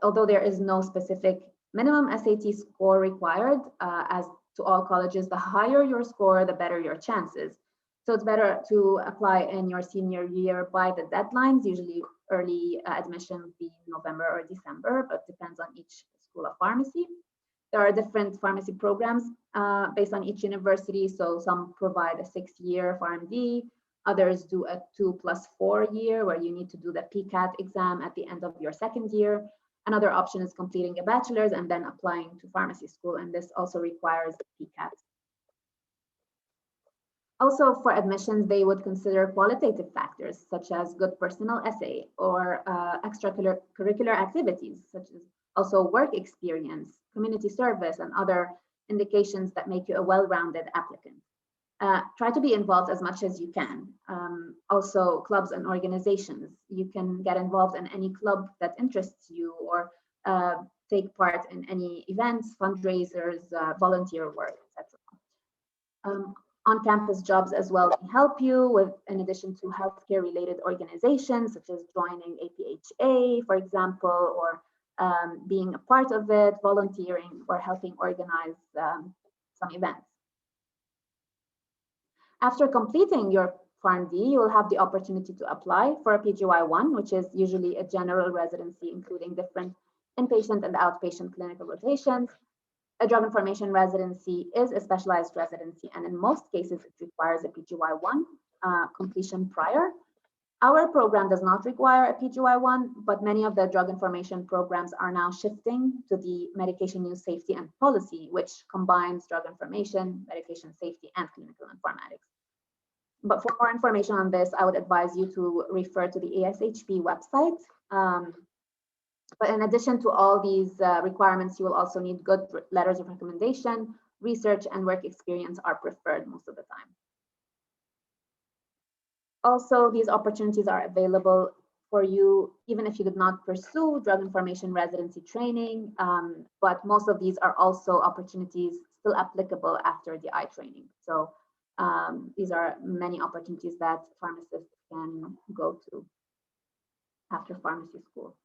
although there is no specific minimum SAT score required, as to all colleges, the higher your score, the better your chances. So it's better to apply in your senior year by the deadlines. Usually early admission would be November or December, but depends on each school of pharmacy. There are different pharmacy programs based on each university. So some provide a 6-year PharmD, others do a 2+4 year where you need to do the PCAT exam at the end of your second year. Another option is completing a bachelor's and then applying to pharmacy school, and this also requires PCAT. Also, for admissions, they would consider qualitative factors such as good personal essay or extracurricular activities, such as also work experience, community service, and other indications that make you a well-rounded applicant. Try to be involved as much as you can. Also, clubs and organizations. You can get involved in any club that interests you, or take part in any events, fundraisers, volunteer work, etc. On-campus jobs as well can help you with, in addition to healthcare-related organizations, such as joining APHA, for example, or being a part of it, volunteering, or helping organize some events. After completing your PharmD, you will have the opportunity to apply for a PGY1, which is usually a general residency, including different inpatient and outpatient clinical rotations. A drug information residency is a specialized residency, and in most cases, it requires a PGY1 completion prior. Our program does not require a PGY1, but many of the drug information programs are now shifting to the medication use safety and policy, which combines drug information, medication safety, and clinical informatics. But for more information on this, I would advise you to refer to the ASHP website. But in addition to all these requirements, you will also need good letters of recommendation. Research and work experience are preferred most of the time. Also, these opportunities are available for you even if you did not pursue drug information residency training, but most of these are also opportunities still applicable after the eye training. So these are many opportunities that pharmacists can go to after pharmacy school.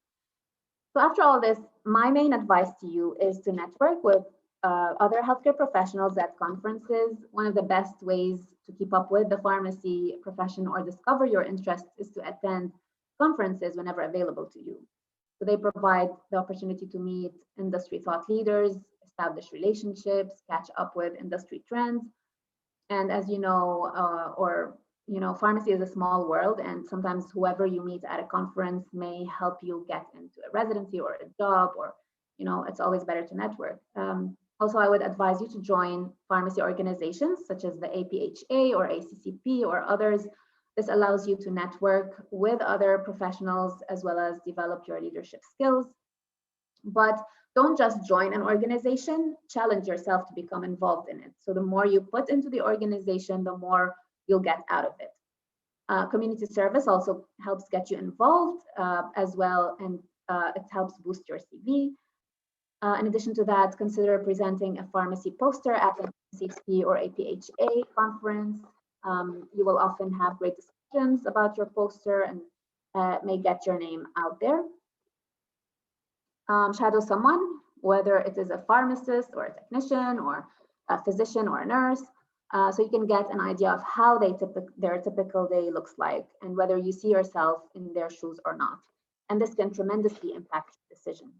So after all this, my main advice to you is to network with other healthcare professionals at conferences. One of the best ways to keep up with the pharmacy profession or discover your interests is to attend conferences whenever available to you. So they provide the opportunity to meet industry thought leaders, establish relationships, catch up with industry trends. And as you know, pharmacy is a small world, and sometimes whoever you meet at a conference may help you get into a residency or a job, or it's always better to network. Also, I would advise you to join pharmacy organizations such as the APHA or ACCP or others. This allows you to network with other professionals as well as develop your leadership skills. But don't just join an organization, challenge yourself to become involved in it. So the more you put into the organization, the more you'll get out of it. Community service also helps get you involved as well, and it helps boost your CV. In addition to that, consider presenting a pharmacy poster at an CSP or APHA conference. You will often have great discussions about your poster and may get your name out there. Shadow someone, whether it is a pharmacist or a technician or a physician or a nurse, so you can get an idea of how their typical day looks like and whether you see yourself in their shoes or not. And this can tremendously impact your decision.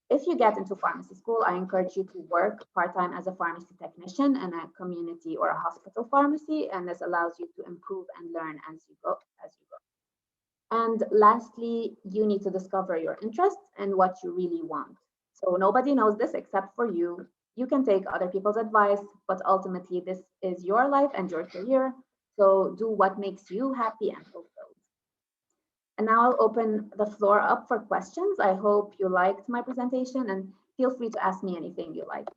If you get into pharmacy school, I encourage you to work part-time as a pharmacy technician in a community or a hospital pharmacy, and this allows you to improve and learn as you go. And lastly, you need to discover your interests and what you really want. So nobody knows this except for you. You can take other people's advice, but ultimately this is your life and your career. So do what makes you happy and fulfilled. And now I'll open the floor up for questions. I hope you liked my presentation, and feel free to ask me anything you like.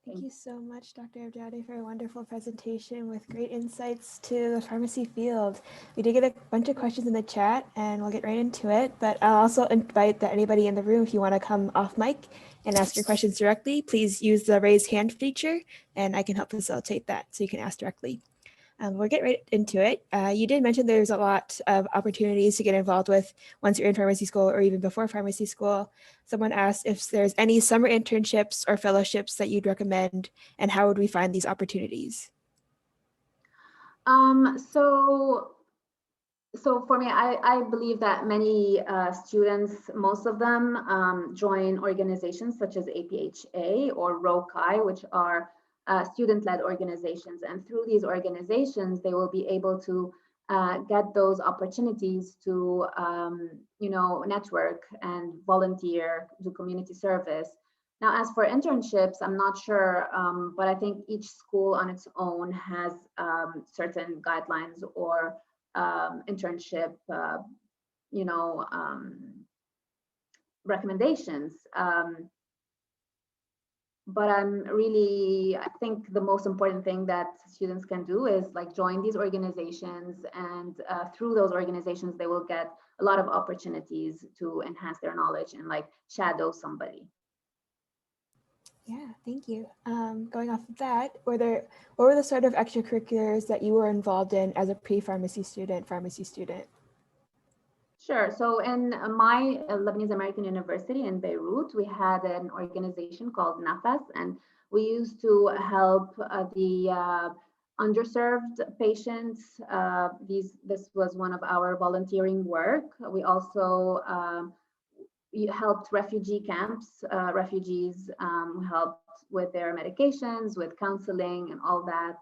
Thank you so much, Dr. Aboujaoude, for a wonderful presentation with great insights to the pharmacy field. We did get a bunch of questions in the chat, and we'll get right into it. But I'll also invite that anybody in the room, if you want to come off mic and ask your questions directly, please use the raise hand feature, and I can help facilitate that so you can ask directly. We'll get right into it. You did mention there's a lot of opportunities to get involved with once you're in pharmacy school or even before pharmacy school. Someone asked if there's any summer internships or fellowships that you'd recommend, and how would we find these opportunities? So for me, I believe that many students, most of them join organizations such as APHA or ROCI, which are student-led organizations. And through these organizations, they will be able to get those opportunities to, network and volunteer, do community service. Now, as for internships, I'm not sure, but I think each school on its own has certain guidelines or internship, recommendations. But I think the most important thing that students can do is like join these organizations, and through those organizations, they will get a lot of opportunities to enhance their knowledge and like shadow somebody. Yeah, thank you. Going off of that, what were the sort of extracurriculars that you were involved in as a pre-pharmacy student, pharmacy student? Sure. So in my Lebanese American University in Beirut, we had an organization called NAFAS, and we used to help the underserved patients. This was one of our volunteering work. We also helped refugee camps, refugees, helped with their medications, with counseling and all that.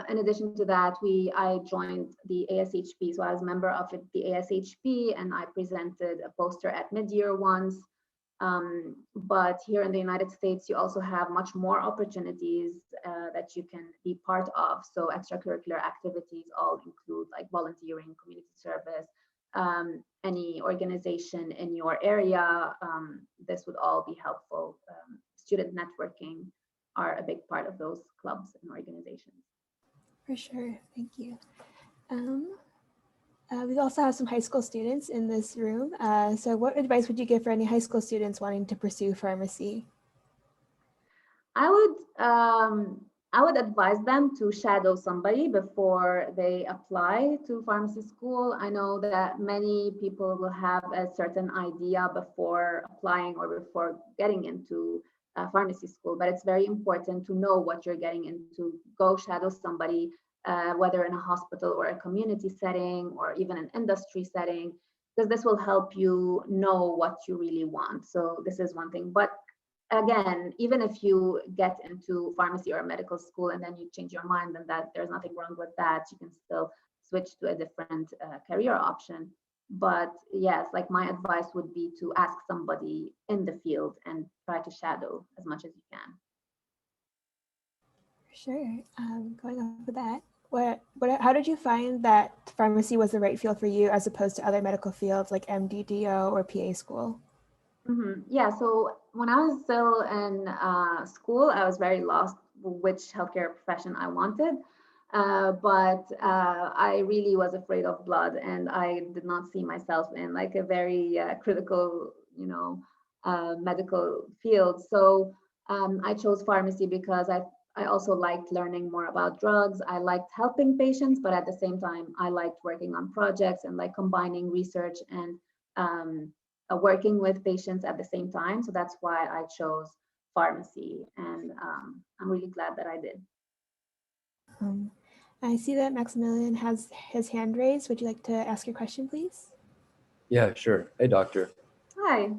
In addition to that, I joined the ASHP. So I was a member of the ASHP, and I presented a poster at mid-year once. But here in the United States, you also have much more opportunities that you can be part of. So extracurricular activities all include like volunteering, community service, any organization in your area. This would all be helpful. Student networking are a big part of those clubs and organizations. For sure, thank you. We also have some high school students in this room. So what advice would you give for any high school students wanting to pursue pharmacy? I would advise them to shadow somebody before they apply to pharmacy school. I know that many people will have a certain idea before applying or before getting into pharmacy school, but it's very important to know what you're getting into. Go shadow somebody, whether in a hospital or a community setting or even an industry setting. because this will help you know what you really want. So this is one thing. But again, even if you get into pharmacy or medical school and then you change your mind, then that there's nothing wrong with that. You can still switch to a different career option. But yes, like my advice would be to ask somebody in the field and try to shadow as much as you can. Sure. Going off of that, how did you find that pharmacy was the right field for you as opposed to other medical fields like MDDO or PA school? Yeah, so when I was still in school, I was very lost which healthcare profession I wanted. But I really was afraid of blood, and I did not see myself in like a very critical, medical field. So I chose pharmacy because I also liked learning more about drugs. I liked helping patients, but at the same time, I liked working on projects and like combining research and working with patients at the same time. So that's why I chose pharmacy, and I'm really glad that I did. I see that Maximilian has his hand raised. Would you like to ask your question, please? Yeah, sure. Hey, doctor. Hi.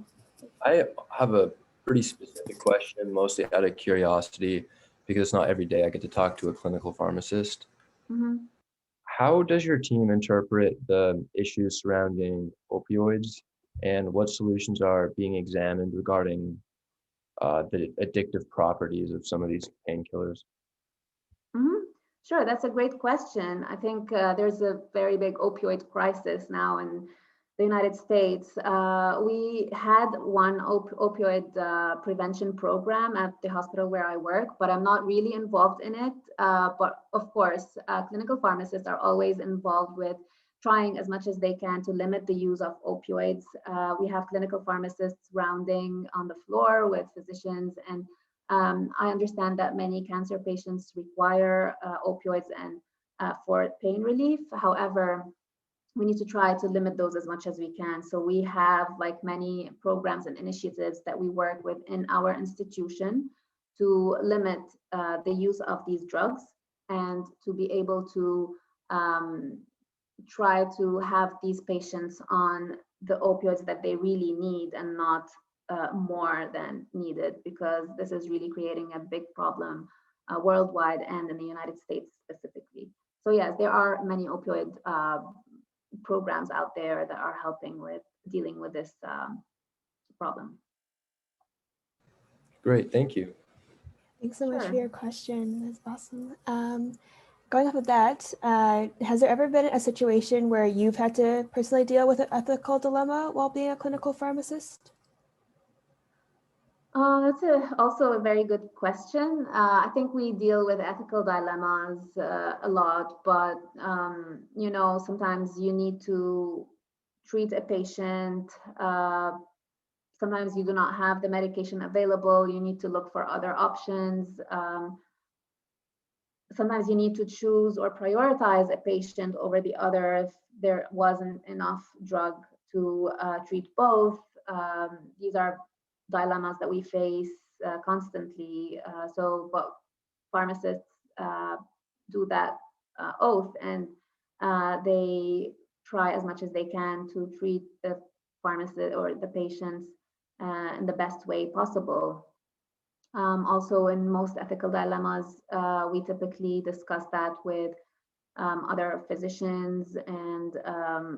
I have a pretty specific question, mostly out of curiosity, because not every day I get to talk to a clinical pharmacist. Mm-hmm. How does your team interpret the issues surrounding opioids, and what solutions are being examined regarding the addictive properties of some of these painkillers? Mm-hmm. Sure, that's a great question. I think there's a very big opioid crisis now in the United States. We had one opioid prevention program at the hospital where I work, but I'm not really involved in it. But of course, clinical pharmacists are always involved with trying as much as they can to limit the use of opioids. We have clinical pharmacists rounding on the floor with physicians, and I understand that many cancer patients require opioids and for pain relief. However, we need to try to limit those as much as we can. So we have like many programs and initiatives that we work with in our institution to limit the use of these drugs and to be able to try to have these patients on the opioids that they really need and not more than needed, because this is really creating a big problem worldwide and in the United States specifically. So yes, there are many opioid programs out there that are helping with dealing with this problem. Great, thank you. Thanks so much Sure. for your question. That's awesome. Going off of that, has there ever been a situation where you've had to personally deal with an ethical dilemma while being a clinical pharmacist? That's also a very good question. I think we deal with ethical dilemmas a lot, but sometimes you need to treat a patient. Sometimes you do not have the medication available. You need to look for other options. Sometimes you need to choose or prioritize a patient over the other if there wasn't enough drug to treat both. These are dilemmas that we face constantly. But pharmacists do that oath, and they try as much as they can to treat the pharmacist or the patients in the best way possible. Also, in most ethical dilemmas, we typically discuss that with other physicians and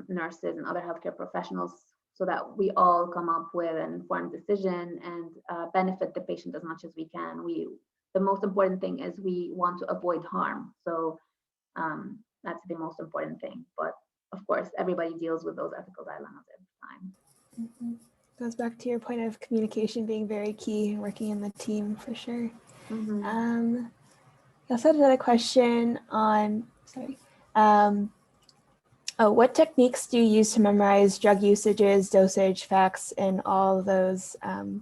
nurses and other healthcare professionals so that we all come up with an informed decision and benefit the patient as much as we can. The most important thing is we want to avoid harm. So that's the most important thing. But of course, everybody deals with those ethical dilemmas every time. Mm-hmm. Goes back to your point of communication being very key and working in the team for sure. Mm-hmm. I also had another question on, what techniques do you use to memorize drug usages, dosage, facts, and all those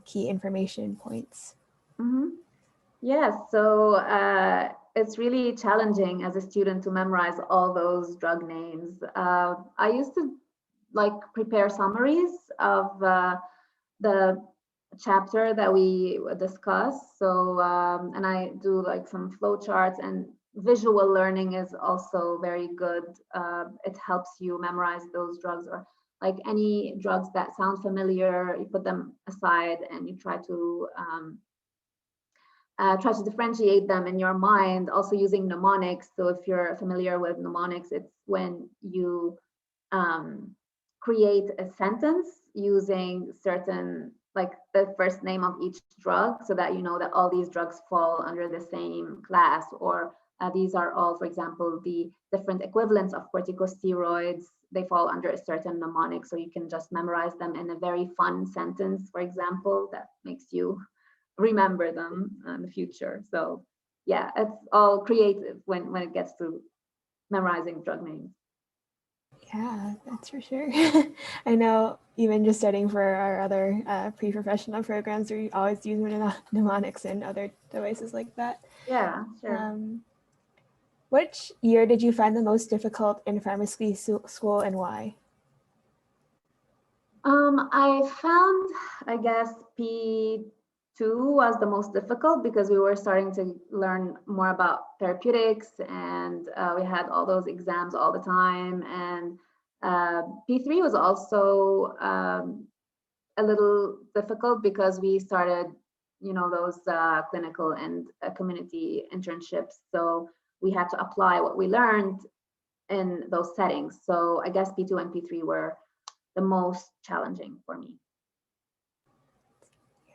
key information points? Mm-hmm. Yes, so it's really challenging as a student to memorize all those drug names. I used to prepare summaries of the chapter that we discuss. So, and I do some flow charts, and visual learning is also very good. It helps you memorize those drugs, or like any drugs that sound familiar, you put them aside and you try to differentiate them in your mind, also using mnemonics. So if you're familiar with mnemonics, it's when you create a sentence using certain, like the first name of each drug, so that you know that all these drugs fall under the same class, or these are all, for example, the different equivalents of corticosteroids. They fall under a certain mnemonic, so you can just memorize them in a very fun sentence, for example, that makes you remember them in the future. So yeah, it's all creative when it gets to memorizing drug names. Yeah, that's for sure. I know even just studying for our other pre-professional programs, we always use mnemonics and other devices like that. Yeah, sure. Which year did you find the most difficult in pharmacy school and why? I found, I guess, P2 was the most difficult because we were starting to learn more about therapeutics, and we had all those exams all the time. And P3 was also a little difficult because we started, those clinical and community internships. So we had to apply what we learned in those settings. So I guess P2 and P3 were the most challenging for me.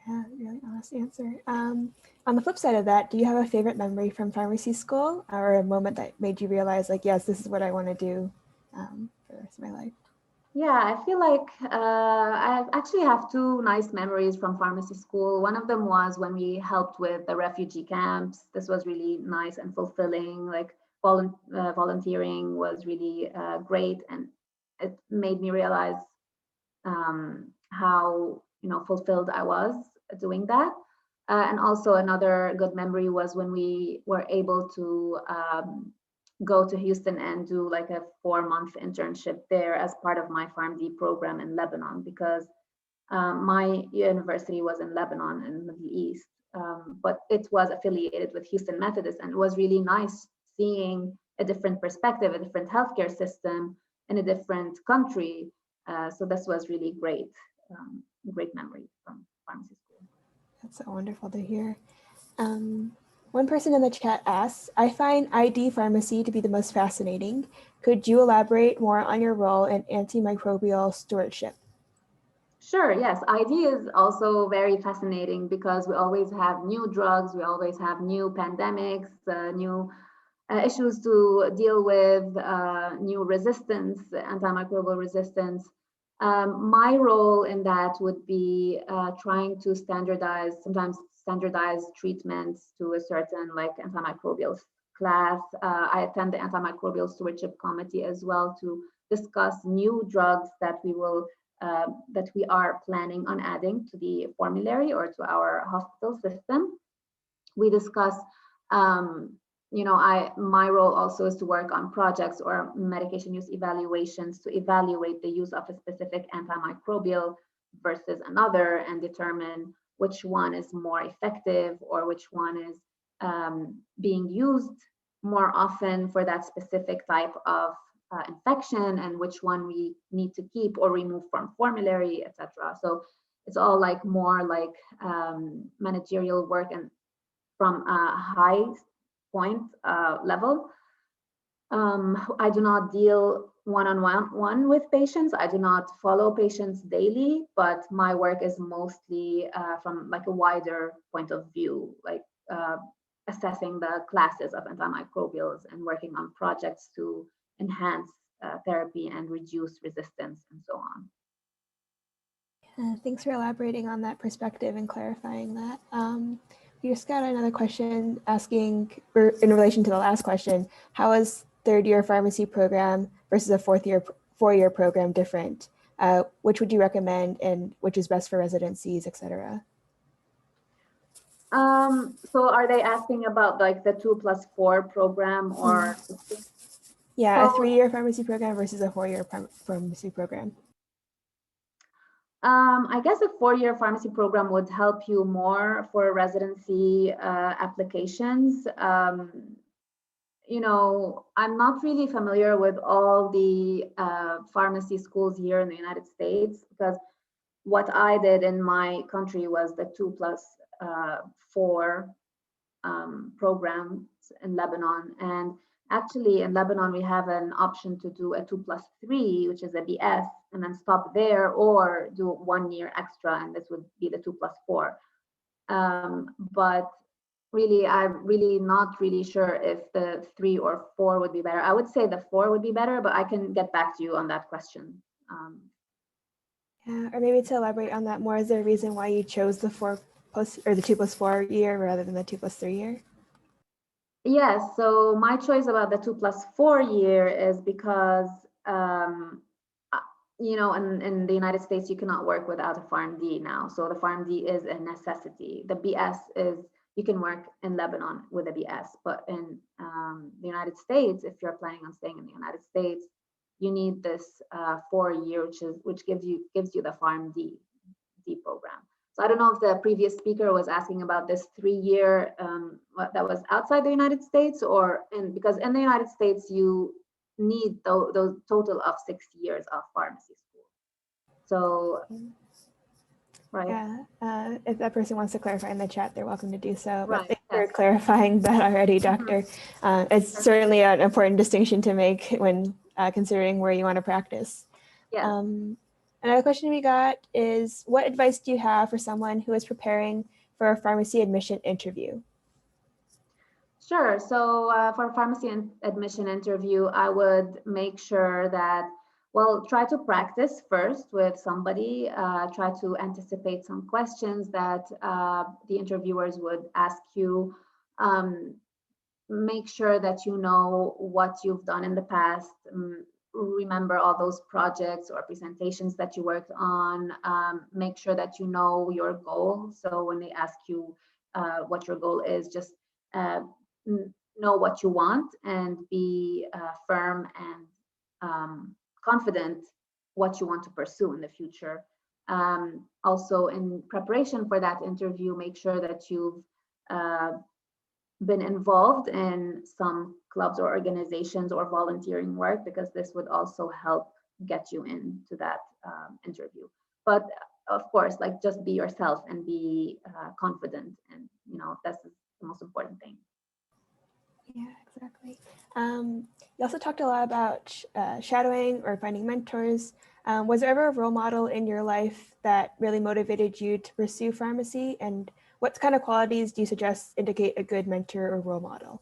Yeah, really honest answer. On the flip side of that, do you have a favorite memory from pharmacy school or a moment that made you realize, like, yes, this is what I want to do for the rest of my life? Yeah, I feel like I actually have two nice memories from pharmacy school. One of them was when we helped with the refugee camps. This was really nice and fulfilling. Like volunteering was really great, and it made me realize how fulfilled I was doing that. And also another good memory was when we were able to go to Houston and do like a 4-month internship there as part of my PharmD program in Lebanon, because my university was in Lebanon in the Middle East, but it was affiliated with Houston Methodist, and it was really nice seeing a different perspective, a different healthcare system in a different country. So this was really great, great memory from pharmacy school. That's so wonderful to hear. One person in the chat asks, I find ID pharmacy to be the most fascinating. Could you elaborate more on your role in antimicrobial stewardship? Sure, yes. ID is also very fascinating because we always have new drugs, we always have new pandemics, new issues to deal with, new resistance, antimicrobial resistance. My role in that would be trying to sometimes standardize treatments to a certain like antimicrobial class. I attend the antimicrobial stewardship committee as well to discuss new drugs that we are planning on adding to the formulary or to our hospital system. We discuss my role also is to work on projects or medication use evaluations to evaluate the use of a specific antimicrobial versus another and determine which one is more effective or which one is being used more often for that specific type of infection, and which one we need to keep or remove from formulary, etc. So it's all like more like managerial work and from a high point level. I do not deal one-on-one with patients. I do not follow patients daily, but my work is mostly from like a wider point of view, like assessing the classes of antimicrobials and working on projects to enhance therapy and reduce resistance and so on. Thanks for elaborating on that perspective and clarifying that. We just got another question asking, or in relation to the last question, how is third-year pharmacy program versus a four-year program different? Which would you recommend, and which is best for residencies, etc.? So are they asking about like the 2+4 program or? Yeah, so, a 3-year pharmacy program versus a 4-year pharmacy program. I guess a 4-year pharmacy program would help you more for residency applications. I'm not really familiar with all the pharmacy schools here in the United States, because what I did in my country was the 2+4 programs in Lebanon. And actually in Lebanon, we have an option to do a 2+3, which is a BS, and then stop there, or do 1 year extra, and this would be the 2+4. But really, I'm really not really sure if the 3 or 4 would be better. I would say the 4 would be better, but I can get back to you on that question. Yeah, or maybe to elaborate on that more, is there a reason why you chose the 2+4 year rather than the 2+3 year? Yes, so my choice about the 2+4 year is because in the United States, you cannot work without a PharmD now. So the PharmD is a necessity. The BS is, you can work in Lebanon with a BS, but in the United States, if you're planning on staying in the United States, you need this 4 year, which gives you the PharmD program. So I don't know if the previous speaker was asking about this 3 year that was outside the United States, because in the United States you need those total of 6 years of pharmacy school. So, right. Yeah, if that person wants to clarify in the chat, they're welcome to do so. But Right, thanks for yes. clarifying that already, Doctor. It's certainly an important distinction to make when considering where you want to practice. Yes. Another question we got is, what advice do you have for someone who is preparing for a pharmacy admission interview? Sure. So for a pharmacy admission interview, I would make sure that, well, try to practice first with somebody, try to anticipate some questions that the interviewers would ask you. Make sure that you know what you've done in the past. Remember all those projects or presentations that you worked on. Make sure that you know your goal. So when they ask you what your goal is, just know what you want and be firm and confident what you want to pursue in the future. Also, in preparation for that interview, make sure that you've been involved in some clubs or organizations or volunteering work, because this would also help get you into that interview. But of course, like, just be yourself and be confident, and that's the most important thing. Yeah, exactly. You also talked a lot about shadowing or finding mentors. Was there ever a role model in your life that really motivated you to pursue pharmacy? And what kind of qualities do you suggest indicate a good mentor or role model?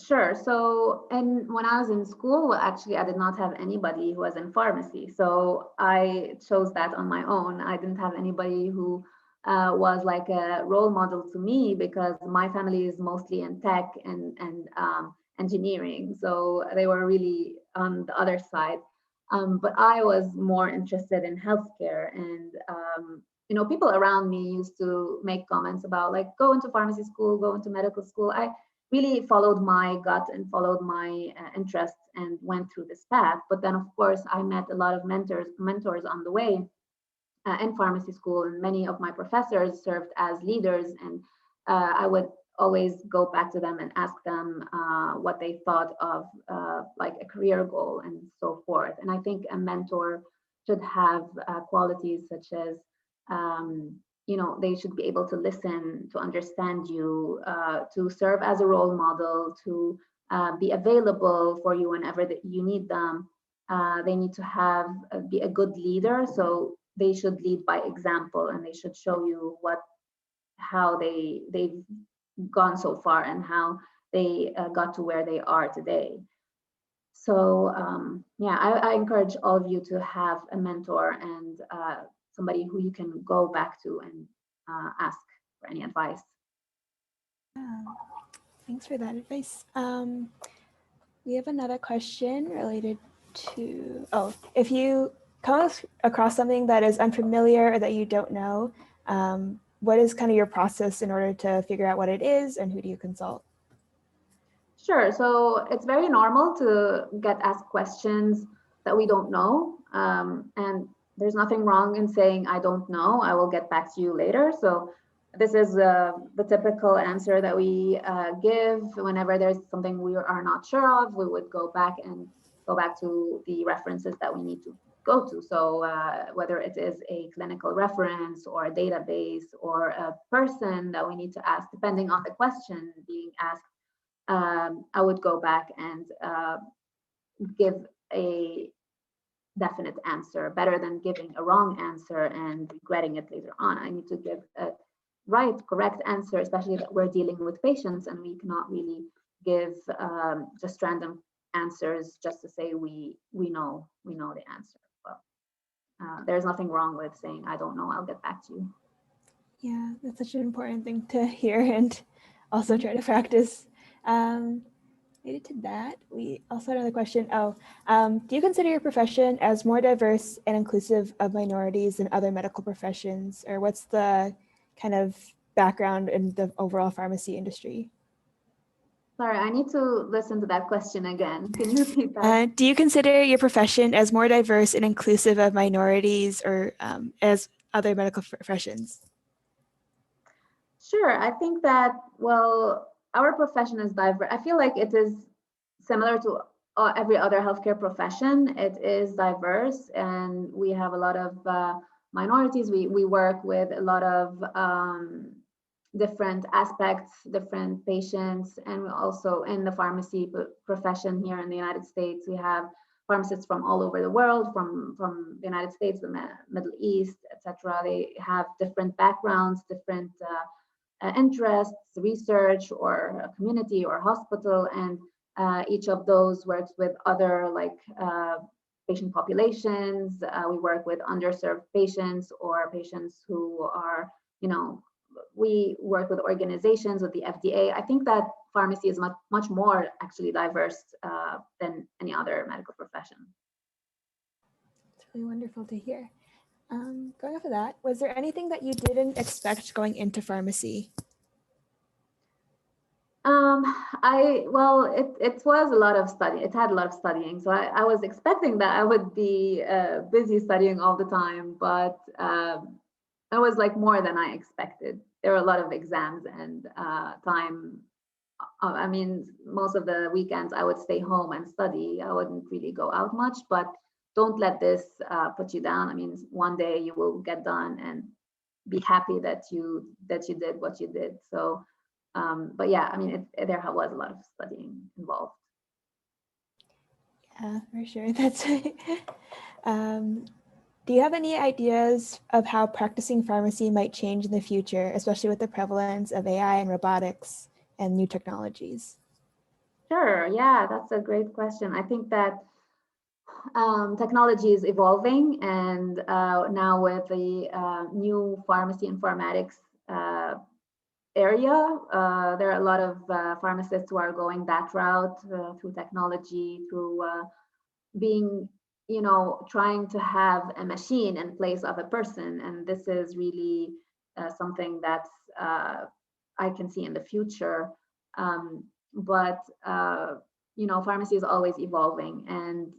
Sure. So, and when I was in school, well, actually, I did not have anybody who was in pharmacy. So I chose that on my own. I didn't have anybody who was like a role model to me, because my family is mostly in tech and engineering. So they were really on the other side. But I was more interested in healthcare, and people around me used to make comments about, like, go into pharmacy school, go into medical school. I really followed my gut and followed my interests and went through this path. But then, of course, I met a lot of mentors on the way in pharmacy school, and many of my professors served as leaders, and I would always go back to them and ask them what they thought of like a career goal and so forth. And I think a mentor should have qualities such as they should be able to listen, to understand you, to serve as a role model, to be available for you whenever that you need them. They need to be a good leader, so they should lead by example, and they should show you how they've gone so far and how they got to where they are today. So I encourage all of you to have a mentor and somebody who you can go back to and ask for any advice. Thanks for that advice. We have another question related to, if you come across something that is unfamiliar or that you don't know, what is kind of your process in order to figure out what it is, and who do you consult? Sure. So it's very normal to get asked questions that we don't know. And there's nothing wrong in saying, I don't know, I will get back to you later. So this is the typical answer that we give whenever there's something we are not sure of. We would go back to the references that we need to go to. So whether it is a clinical reference or a database or a person that we need to ask, depending on the question being asked, I would go back and give a definite answer, better than giving a wrong answer and regretting it later on. I need to give a right, correct answer, especially that we're dealing with patients and we cannot really give just random answers just to say we know the answer. Well, there's nothing wrong with saying I don't know, I'll get back to you. Yeah, that's such an important thing to hear and also try to practice. Related to that, we also had another question. Do you consider your profession as more diverse and inclusive of minorities than other medical professions, or what's the kind of background in the overall pharmacy industry? Sorry, I need to listen to that question again. Can you repeat that? Do you consider your profession as more diverse and inclusive of minorities or as other medical professions? Sure, I think that, well, our profession is diverse. I feel like it is similar to every other healthcare profession. It is diverse, and we have a lot of minorities. We work with a lot of different aspects, different patients, and we also in the pharmacy profession here in the United States, we have pharmacists from all over the world, from the United States, the Middle East, etc. They have different backgrounds, different interests, research, or a community or hospital, and each of those works with other patient populations. We work with underserved patients or patients who are, we work with organizations, with the FDA. I think that pharmacy is much more actually diverse than any other medical profession. It's really wonderful to hear. Going off of that, was there anything that you didn't expect going into pharmacy? It was a lot of study. It had a lot of studying. So I was expecting that I would be busy studying all the time, but it was like more than I expected. There were a lot of exams and time. I mean, most of the weekends I would stay home and study. I wouldn't really go out much, but don't let this put you down. I mean, one day you will get done and be happy that you did what you did. So, but yeah, I mean, there was a lot of studying involved. Yeah, for sure. That's do you have any ideas of how practicing pharmacy might change in the future, especially with the prevalence of AI and robotics and new technologies? Sure. Yeah, that's a great question. I think that technology is evolving, and now with the new pharmacy informatics area, there are a lot of pharmacists who are going that route through technology, through being, trying to have a machine in place of a person. And this is really something that's I can see in the future. But pharmacy is always evolving. And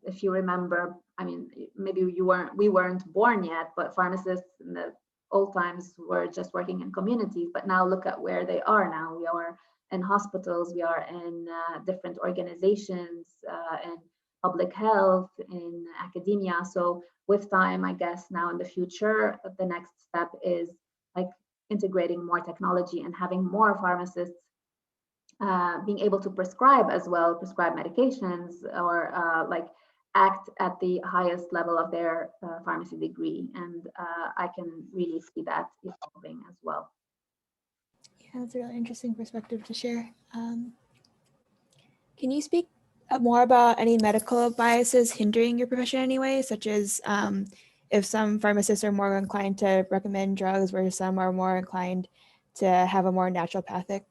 if you remember, I mean, maybe we weren't born yet, but pharmacists in the old times were just working in communities. But now look at where they are now. We are in hospitals, we are in different organizations, and public health, in academia. So with time, I guess now in the future, the next step is like integrating more technology and having more pharmacists being able to prescribe as well, prescribe medications, or act at the highest level of their pharmacy degree. And I can really see that evolving as well. Yeah, that's a really interesting perspective to share. Can you speak more about any medical biases hindering your profession in any way, such as if some pharmacists are more inclined to recommend drugs, where some are more inclined to have a more naturopathic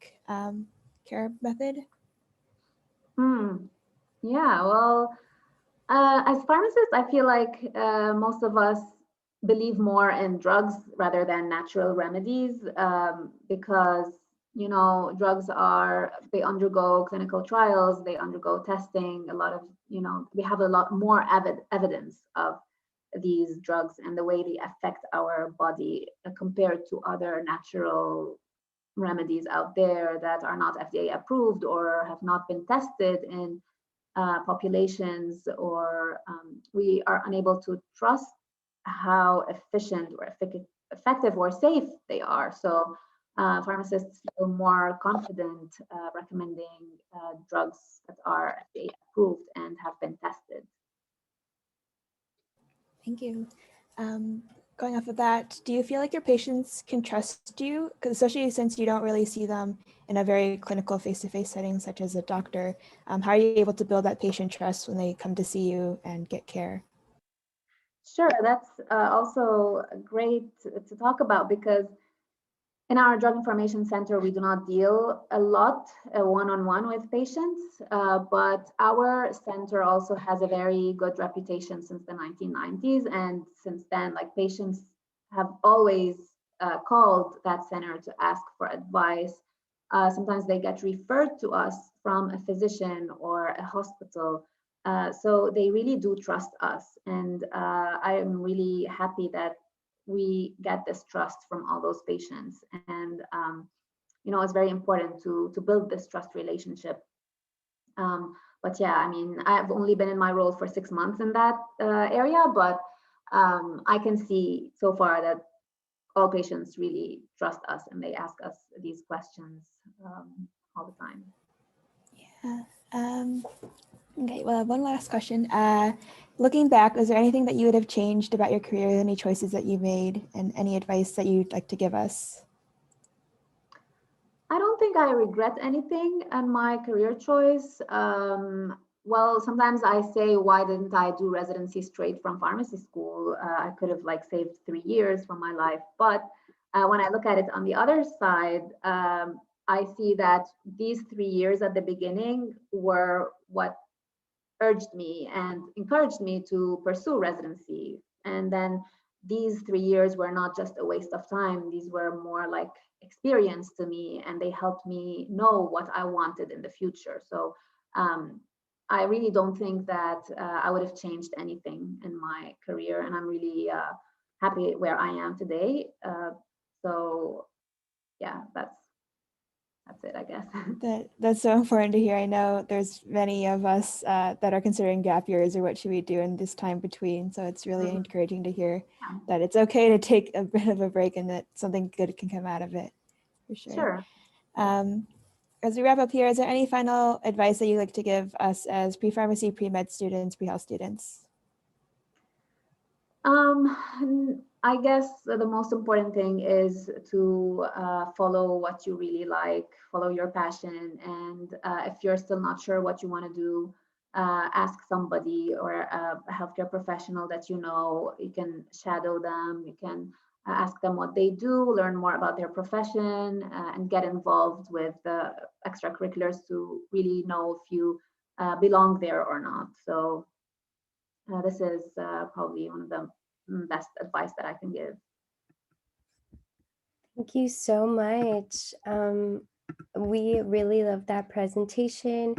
care method? Yeah, well, as pharmacists, I feel like most of us believe more in drugs rather than natural remedies, because drugs they undergo clinical trials, they undergo testing, a lot of we have a lot more evidence of these drugs and the way they affect our body compared to other natural remedies out there that are not FDA approved or have not been tested in populations, or we are unable to trust how efficient or effective or safe they are. So pharmacists feel more confident recommending drugs that are FDA approved and have been tested. Thank you. Going off of that, do you feel like your patients can trust you? Because especially since you don't really see them in a very clinical face-to-face setting, such as a doctor, how are you able to build that patient trust when they come to see you and get care? Sure, that's also great to talk about, because in our Drug Information Center, we do not deal a lot one-on-one with patients, but our center also has a very good reputation since the 1990s. And since then, like, patients have always called that center to ask for advice. Sometimes they get referred to us from a physician or a hospital. So they really do trust us. And I am really happy that we get this trust from all those patients. And it's very important to build this trust relationship. But yeah, I mean, I've only been in my role for 6 months in that area, but I can see so far that all patients really trust us and they ask us these questions all the time. Yeah. Okay, well, one last question. Looking back, is there anything that you would have changed about your career, any choices that you made, and any advice that you'd like to give us? I don't think I regret anything in my career choice. Well, sometimes I say, why didn't I do residency straight from pharmacy school? I could have saved 3 years from my life. But when I look at it on the other side, I see that these 3 years at the beginning were what urged me and encouraged me to pursue residency. And then these 3 years were not just a waste of time. These were more like experience to me, and they helped me know what I wanted in the future. So I really don't think that I would have changed anything in my career, and I'm really happy where I am today. So yeah, that's it, I guess. That's so important to hear. I know there's many of us that are considering gap years or what should we do in this time between. So it's really encouraging to hear that it's okay to take a bit of a break and that something good can come out of it, for sure. Sure. As we wrap up here, is there any final advice that you'd like to give us as pre-pharmacy, pre-med students, pre-health students? I guess the most important thing is to follow what you really like, follow your passion. And if you're still not sure what you want to do, ask somebody or a healthcare professional that you know. You can shadow them, you can ask them what they do, learn more about their profession, and get involved with the extracurriculars to really know if you belong there or not. So this is probably one of the best advice that I can give. Thank you so much. We really love that presentation.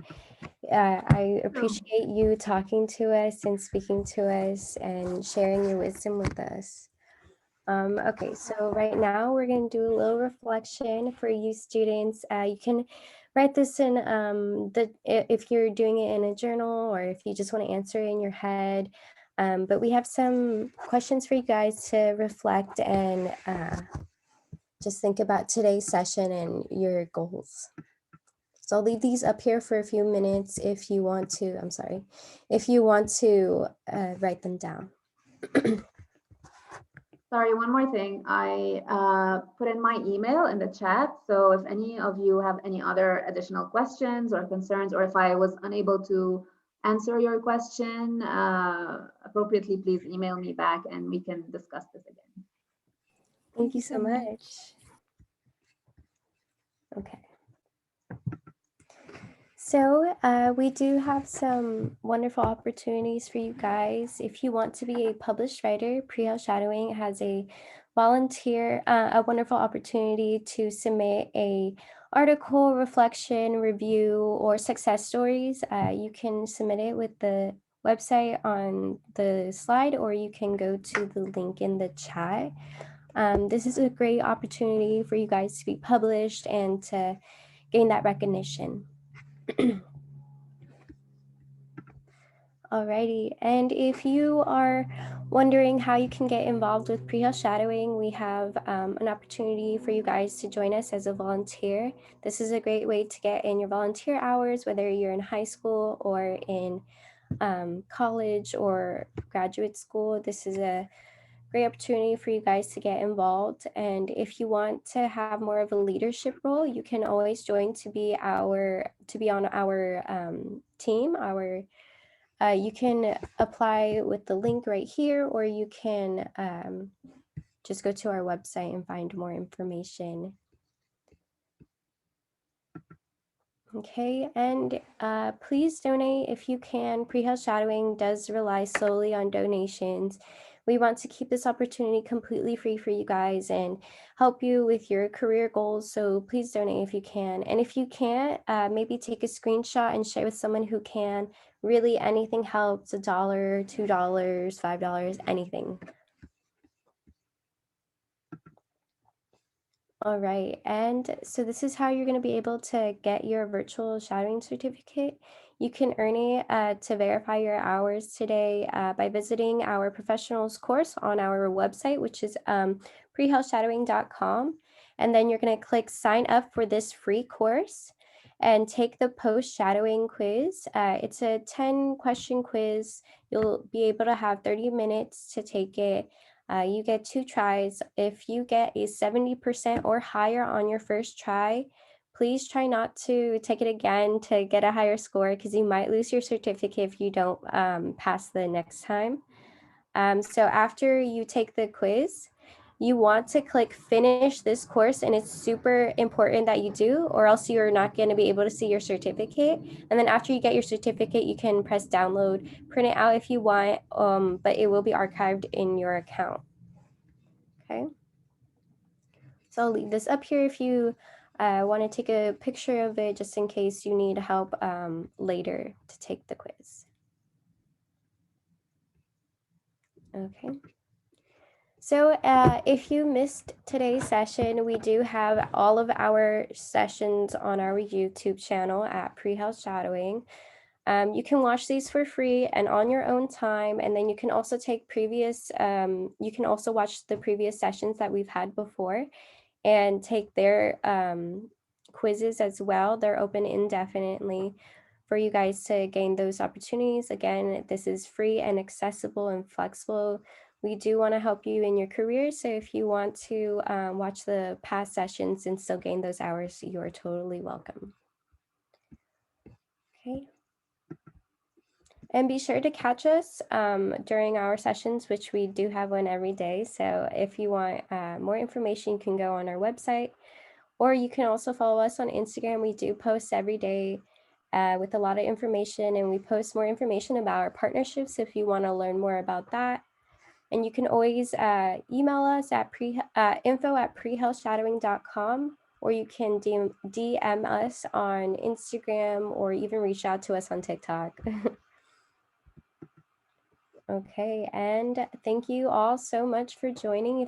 I appreciate you talking to us and speaking to us and sharing your wisdom with us. Okay, so right now we're going to do a little reflection for you students. You can write this in if you're doing it in a journal or if you just want to answer it in your head. But we have some questions for you guys to reflect and just think about today's session and your goals. So I'll leave these up here for a few minutes if you want to, if you want to write them down. Sorry, one more thing. I put in my email in the chat. So if any of you have any other additional questions or concerns, or if I was unable to answer your question appropriately, please email me back and we can discuss this again. Thank you so much. Okay. So we do have some wonderful opportunities for you guys. If you want to be a published writer, Pre-Health Shadowing has a wonderful opportunity to submit a article, reflection, review, or success stories. You can submit it with the website on the slide, or you can go to the link in the chat. This is a great opportunity for you guys to be published and to gain that recognition. Alrighty, and if you are wondering how you can get involved with pre-health shadowing, we have an opportunity for you guys to join us as a volunteer. This is a great way to get in your volunteer hours, whether you're in high school or in college or graduate school. This is a great opportunity for you guys to get involved. And if you want to have more of a leadership role, you can always join to be on our team. You can apply with the link right here, or you can just go to our website and find more information. Okay, and please donate if you can. Pre-health shadowing does rely solely on donations. We want to keep this opportunity completely free for you guys and help you with your career goals. So please donate if you can. And if you can't, maybe take a screenshot and share with someone who can. Really, anything helps. $1, $2, $5, anything. All right, and so this is how you're going to be able to get your virtual shadowing certificate. You can earn it to verify your hours today by visiting our professionals course on our website, which is prehealthshadowing.com. And then you're going to click sign up for this free course and take the post-shadowing quiz. It's a 10-question quiz. You'll be able to have 30 minutes to take it. You get 2 tries. If you get a 70% or higher on your first try, please try not to take it again to get a higher score, because you might lose your certificate if you don't pass the next time. So after you take the quiz, you want to click finish this course, and it's super important that you do, or else you're not going to be able to see your certificate. And then after you get your certificate, you can press download, print it out if you want, but it will be archived in your account. Okay. So I'll leave this up here if you want to take a picture of it, just in case you need help later to take the quiz. Okay. So if you missed today's session, we do have all of our sessions on our YouTube channel at Pre-Health Shadowing. You can watch these for free and on your own time, and then you can also take you can also watch the previous sessions that we've had before and take their quizzes as well. They're open indefinitely for you guys to gain those opportunities. Again, this is free and accessible and flexible. We do want to help you in your career. So if you want to watch the past sessions and still gain those hours, you are totally welcome. Okay. And be sure to catch us during our sessions, which we do have one every day. So if you want more information, you can go on our website, or you can also follow us on Instagram. We do post every day with a lot of information, and we post more information about our partnerships if you want to learn more about that. And you can always email us at info@prehealthshadowing.com, or you can DM us on Instagram, or even reach out to us on TikTok. Okay, and thank you all so much for joining. If you